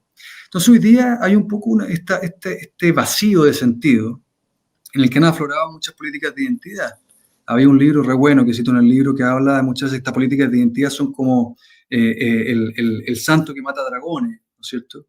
Entonces hoy día hay un poco este vacío de sentido en el que han aflorado muchas políticas de identidad. Había un libro re bueno que cito en el libro que habla de muchas de estas políticas de identidad son como el santo que mata dragones, ¿no es cierto?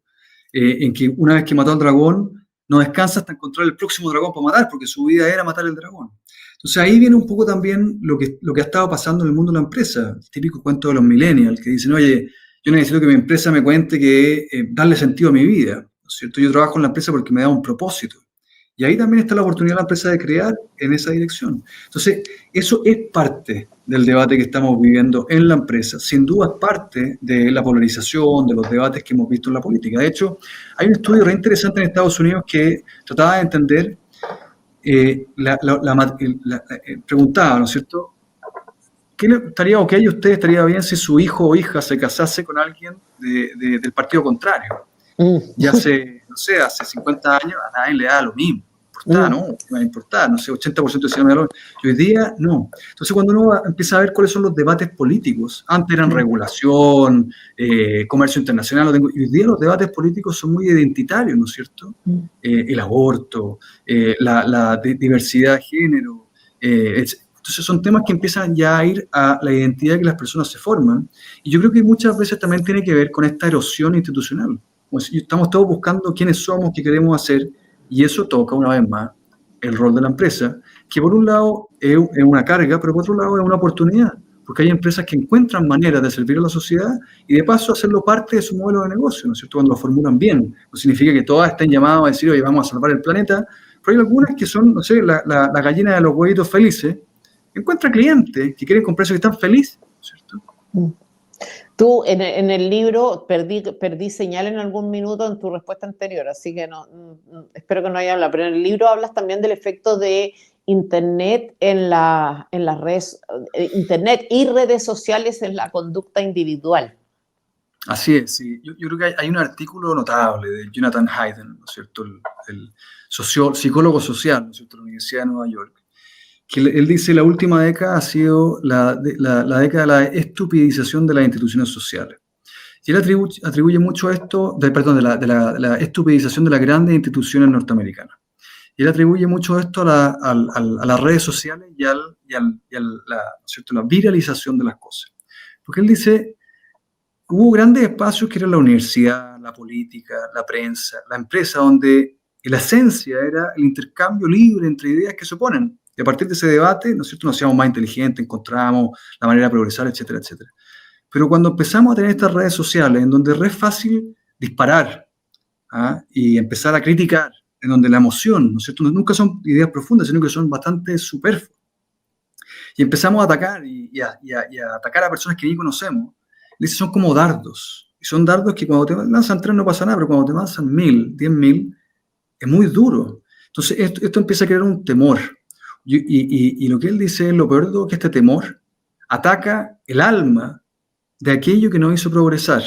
En que una vez que mató al dragón, no descansa hasta encontrar el próximo dragón para matar, porque su vida era matar el dragón. Entonces ahí viene un poco también lo que ha estado pasando en el mundo de la empresa, el típico cuento de los millennials, que dicen, oye, yo necesito que mi empresa me cuente que darle sentido a mi vida, ¿no es cierto? Yo trabajo en la empresa porque me da un propósito. Y ahí también está la oportunidad de la empresa de crear en esa dirección. Entonces, eso es parte del debate que estamos viviendo en la empresa. Sin duda es parte de la polarización, de los debates que hemos visto en la política. De hecho, hay un estudio re interesante en Estados Unidos que trataba de entender, preguntaba, ¿no es cierto? ¿Qué le estaría ok a usted, estaría bien si su hijo o hija se casase con alguien del partido contrario? Ya hace, no sé, hace 50 años a nadie le da lo mismo. ¿No? No va a importar, no sé, 80% decía me da lo mismo. Y hoy día no. Entonces cuando uno empieza a ver cuáles son los debates políticos, antes eran regulación, comercio internacional, y hoy día los debates políticos son muy identitarios, ¿no es cierto? El aborto, la diversidad de género, entonces son temas que empiezan ya a ir a la identidad que las personas se forman, y yo creo que muchas veces también tiene que ver con esta erosión institucional. Estamos todos buscando quiénes somos, qué queremos hacer, y eso toca una vez más el rol de la empresa, que por un lado es una carga, pero por otro lado es una oportunidad, porque hay empresas que encuentran maneras de servir a la sociedad y de paso hacerlo parte de su modelo de negocio, ¿no es cierto?, cuando lo formulan bien. No significa que todas estén llamadas a decir, oye, vamos a salvar el planeta, pero hay algunas que son, no sé, la gallina de los huevitos felices, encuentra clientes que quieren comprar eso, que están felices, ¿no es cierto? Tú en el libro perdí señal en algún minuto en tu respuesta anterior, así que espero que no haya hablado, pero en el libro hablas también del efecto de Internet en las redes, Internet y redes sociales en la conducta individual. Así es, sí. Yo creo que hay un artículo notable de Jonathan Haidt, ¿no es cierto?, el psicólogo social, ¿no es cierto?, de la Universidad de Nueva York, que él dice la última década ha sido la década de la estupidización de las instituciones sociales. Y él atribuye mucho a esto, de la estupidización de las grandes instituciones norteamericanas. Y él atribuye mucho esto a las redes sociales y a la viralización de las cosas. Porque él dice, hubo grandes espacios que eran la universidad, la política, la prensa, la empresa, donde la esencia era el intercambio libre entre ideas que se oponen. Y a partir de ese debate, ¿no es cierto?, nos hacíamos más inteligentes, encontramos la manera de progresar, etcétera, etcétera. Pero cuando empezamos a tener estas redes sociales, en donde es fácil disparar y empezar a criticar, en donde la emoción, ¿no es cierto?, nunca son ideas profundas, sino que son bastante superfluas. Y empezamos a atacar y a atacar a personas que ni conocemos. Dice, son como dardos. Y son dardos que cuando te lanzan 3 no pasa nada, pero cuando te lanzan 1000, 10.000, es muy duro. Entonces esto empieza a crear un temor. Y lo que él dice es lo peor de todo, que este temor ataca el alma de aquello que nos hizo progresar.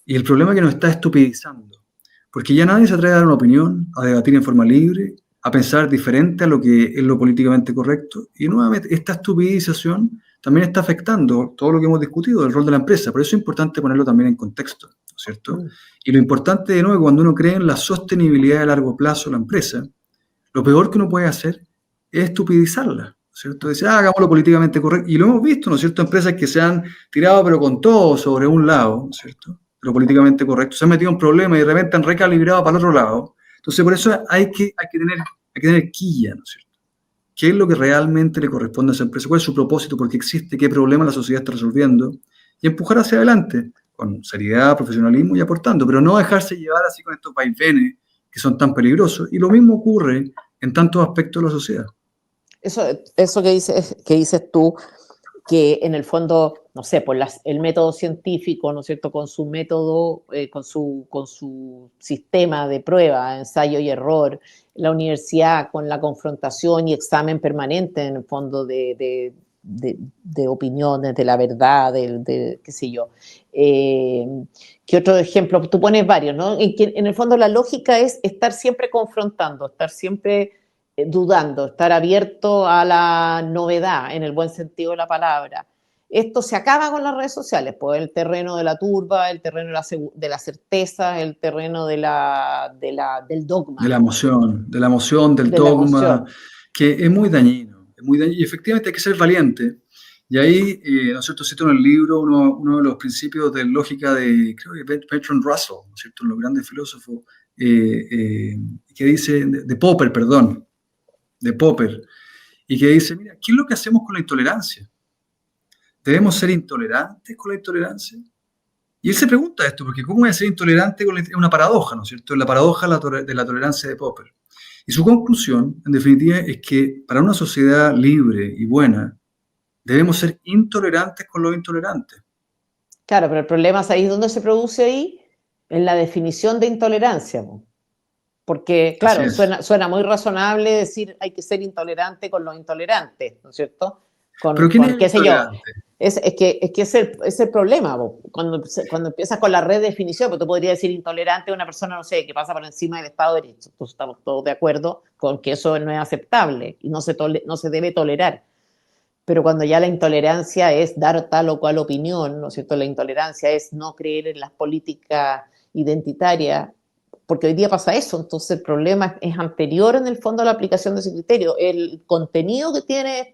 Y el problema es que nos está estupidizando, porque ya nadie se atreve a dar una opinión, a debatir en forma libre, a pensar diferente a lo que es lo políticamente correcto. Y nuevamente, esta estupidización también está afectando todo lo que hemos discutido, el rol de la empresa. Por eso es importante ponerlo también en contexto, ¿no es cierto? Y lo importante, de nuevo, cuando uno cree en la sostenibilidad a largo plazo de la empresa, lo peor que uno puede hacer es estupidizarla, ¿cierto? Decir, hagámoslo políticamente correcto. Y lo hemos visto, ¿no es cierto?, empresas que se han tirado, pero con todo, sobre un lado, ¿no es cierto?, lo políticamente correcto, se han metido en problemas y de repente han recalibrado para el otro lado. Entonces, por eso hay que tener quilla, ¿no es cierto? qué es lo que realmente le corresponde a esa empresa, cuál es su propósito, por qué existe, qué problema la sociedad está resolviendo, y empujar hacia adelante con seriedad, profesionalismo y aportando, pero no dejarse llevar así con estos vaivenes que son tan peligrosos. Y lo mismo ocurre en tantos aspectos de la sociedad. Eso que dices tú, que en el fondo, no sé, por el método científico, ¿no es cierto?, con su método, con su sistema de prueba, ensayo y error, la universidad con la confrontación y examen permanente, en el fondo, de opiniones, de la verdad, qué sé yo. ¿Qué otro ejemplo? Tú pones varios, ¿no? En el fondo la lógica es estar siempre confrontando, estar siempre dudando, estar abierto a la novedad, en el buen sentido de la palabra. Esto se acaba con las redes sociales, pues el terreno de la turba, el terreno de la certeza, el terreno del dogma. De la emoción, del De la dogma, emoción. que es muy dañino, y efectivamente hay que ser valiente. Y ahí, ¿no es cierto?, cito en el libro uno de los principios de lógica de, creo que Bertrand Russell, ¿no es cierto?, uno de los grandes filósofos, que dice, de Popper, perdón, de Popper, y que dice, mira, ¿qué es lo que hacemos con la intolerancia? ¿Debemos ser intolerantes con la intolerancia? Y él se pregunta esto, porque ¿cómo voy a ser intolerante con es una paradoja, ¿no es cierto? La paradoja de la tolerancia de Popper. Y su conclusión, en definitiva, es que para una sociedad libre y buena, debemos ser intolerantes con los intolerantes. Claro, pero el problema es ahí, ¿dónde se produce ahí? En la definición de intolerancia. Porque, Así claro, es. suena muy razonable decir hay que ser intolerante con los intolerantes, ¿no es cierto? Pero ¿quién es el Qué sé yo. intolerante? Es que es el problema, cuando empiezas con la redefinición, porque tú podrías decir intolerante a una persona, no sé, que pasa por encima del Estado de Derecho. Entonces estamos todos de acuerdo con que eso no es aceptable y no se debe tolerar. Pero cuando ya la intolerancia es dar tal o cual opinión, ¿no es cierto? La intolerancia es no creer en las políticas identitarias, porque hoy día pasa eso, entonces el problema es anterior en el fondo a la aplicación de ese criterio, el contenido que tiene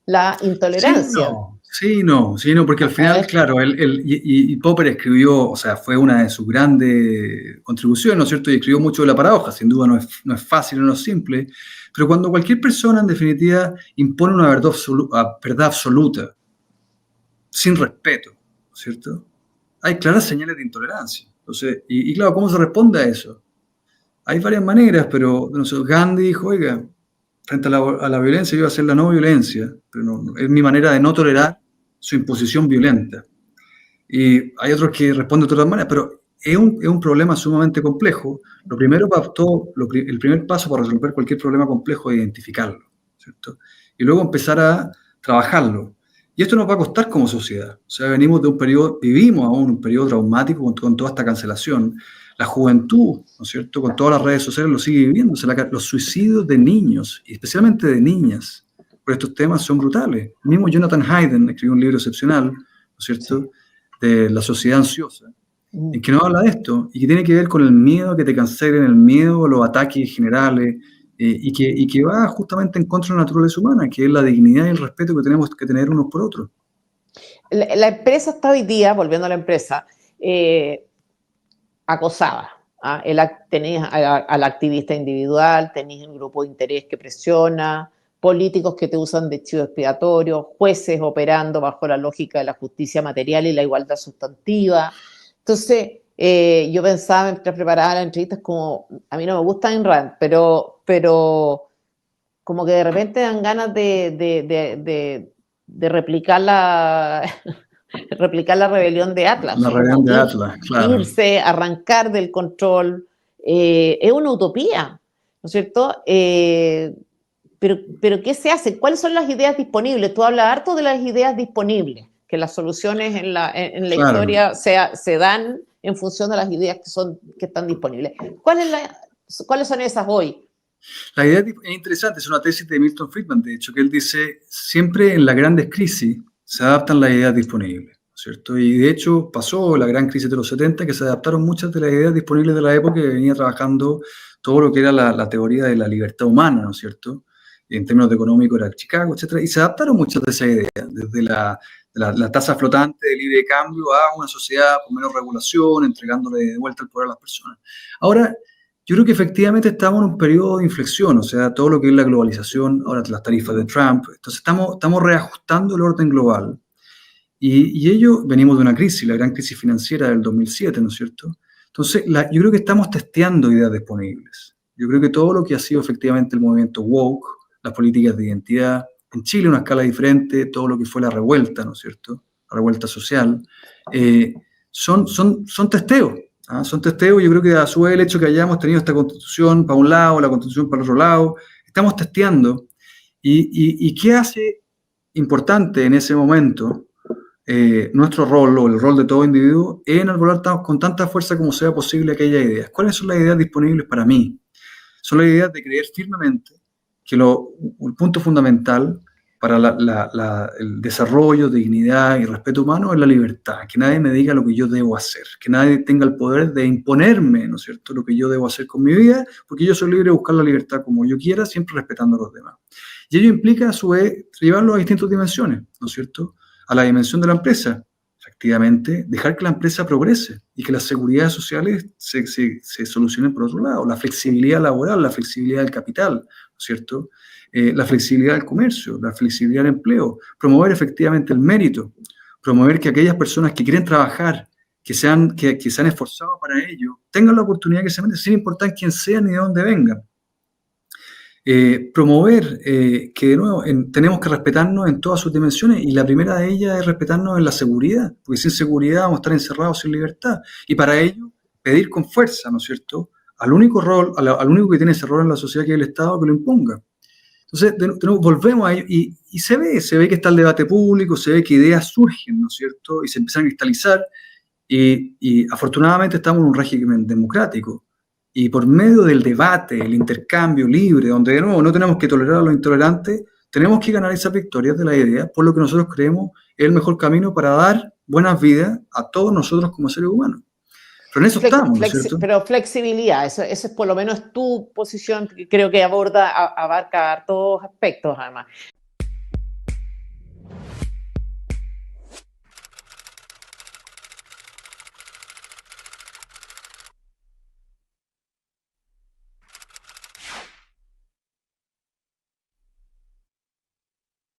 la intolerancia. Sí, no, porque al final, claro, y Popper escribió, o sea, fue una de sus grandes contribuciones, ¿no es cierto? Y escribió mucho de la paradoja, sin duda no es fácil, no es simple, pero cuando cualquier persona, en definitiva, impone una verdad absoluta, sin respeto, ¿no es cierto? Hay claras señales de intolerancia. Entonces, y claro, ¿cómo se responde a eso? Hay varias maneras, pero no sé, Gandhi dijo, oiga, frente a la violencia yo voy a hacer la no violencia, pero es mi manera de no tolerar su imposición violenta. Y hay otros que responden de otras maneras, pero es un problema sumamente complejo. Lo primero para todo, el primer paso para resolver cualquier problema complejo es identificarlo, ¿cierto? Y luego empezar a trabajarlo. Y esto nos va a costar como sociedad. O sea, vivimos aún un periodo traumático con toda esta cancelación. La juventud, ¿no es cierto?, con todas las redes sociales lo sigue viviendo. O sea, los suicidios de niños, y especialmente de niñas, por estos temas son brutales. El mismo Jonathan Hayden escribió un libro excepcional, ¿no es cierto?, de la sociedad ansiosa, en que no habla de esto, y que tiene que ver con el miedo a que te cancelen, el miedo a los ataques generales, y que va justamente en contra de la naturaleza humana, que es la dignidad y el respeto que tenemos que tener unos por otros. La empresa está hoy día, volviendo a la empresa, acosada. Tenéis al activista individual, tenéis un grupo de interés que presiona, políticos que te usan de chivo expiatorio, jueces operando bajo la lógica de la justicia material y la igualdad sustantiva. Entonces, yo pensaba mientras preparaba la entrevista, como, a mí no me gusta Ayn Rand, pero como que de repente dan ganas de replicar replicar la rebelión de Atlas, La rebelión como de Atlas, claro. irse, arrancar del control. Es una utopía, ¿no es cierto? Pero ¿qué se hace? ¿Cuáles son las ideas disponibles? Tú hablas harto de las ideas disponibles, que las soluciones en la Claro. historia se dan en función de las ideas que están disponibles. ¿Cuáles son esas hoy? La idea es interesante, es una tesis de Milton Friedman, de hecho, que él dice, siempre en las grandes crisis se adaptan las ideas disponibles, ¿cierto? Y de hecho pasó la gran crisis de los 70, que se adaptaron muchas de las ideas disponibles de la época, que venía trabajando todo lo que era la teoría de la libertad humana, ¿no es cierto? En términos de económico era Chicago, etcétera, y se adaptaron muchas de esas ideas, desde la tasa flotante de libre cambio a una sociedad con menos regulación, entregándole de vuelta el poder a las personas. Ahora, Yo creo que efectivamente estamos en un periodo de inflexión, o sea, todo lo que es la globalización, ahora las tarifas de Trump, entonces estamos reajustando el orden global y ello, venimos de una crisis, la gran crisis financiera del 2007, ¿no es cierto? Entonces, yo creo que estamos testeando ideas disponibles. Yo creo que todo lo que ha sido efectivamente el movimiento woke, las políticas de identidad, en Chile una escala diferente, todo lo que fue la revuelta, ¿no es cierto? La revuelta social, son testeos. ¿Ah? Son testeos, yo creo que a su vez el hecho que hayamos tenido esta constitución para un lado, la constitución para el otro lado, estamos testeando. ¿Y qué hace importante en ese momento nuestro rol o el rol de todo individuo es enarbolar con tanta fuerza como sea posible aquellas ideas? ¿Cuáles son las ideas disponibles para mí? Son las ideas de creer firmemente que el punto fundamental para el desarrollo, dignidad y respeto humano es la libertad, que nadie me diga lo que yo debo hacer, que nadie tenga el poder de imponerme, ¿no es cierto?, lo que yo debo hacer con mi vida, porque yo soy libre de buscar la libertad como yo quiera, siempre respetando a los demás. Y ello implica, a su vez, llevarlo a distintas dimensiones, ¿no es cierto?, a la dimensión de la empresa, efectivamente, dejar que la empresa progrese y que las seguridades sociales se solucionen por otro lado, la flexibilidad laboral, la flexibilidad del capital, ¿no es cierto?, la flexibilidad del comercio, la flexibilidad del empleo, promover efectivamente el mérito, promover que aquellas personas que quieren trabajar, que se han esforzado para ello, tengan la oportunidad que se merecen, sin importar quién sean ni de dónde vengan. Promover que de nuevo tenemos que respetarnos en todas sus dimensiones y la primera de ellas es respetarnos en la seguridad, porque sin seguridad vamos a estar encerrados sin libertad y para ello pedir con fuerza, ¿no es cierto?, al único que tiene ese rol en la sociedad que es el Estado, que lo imponga. Entonces, de nuevo, volvemos a ello y se ve que está el debate público, se ve que ideas surgen, ¿no es cierto?, y se empiezan a cristalizar y afortunadamente estamos en un régimen democrático. Y por medio del debate, el intercambio libre, donde de nuevo no tenemos que tolerar a los intolerantes, tenemos que ganar esas victorias de la idea, por lo que nosotros creemos es el mejor camino para dar buenas vidas a todos nosotros como seres humanos. Pero en eso estamos, ¿no es cierto? Pero flexibilidad, eso es por lo menos tu posición, que creo que abarca todos aspectos además.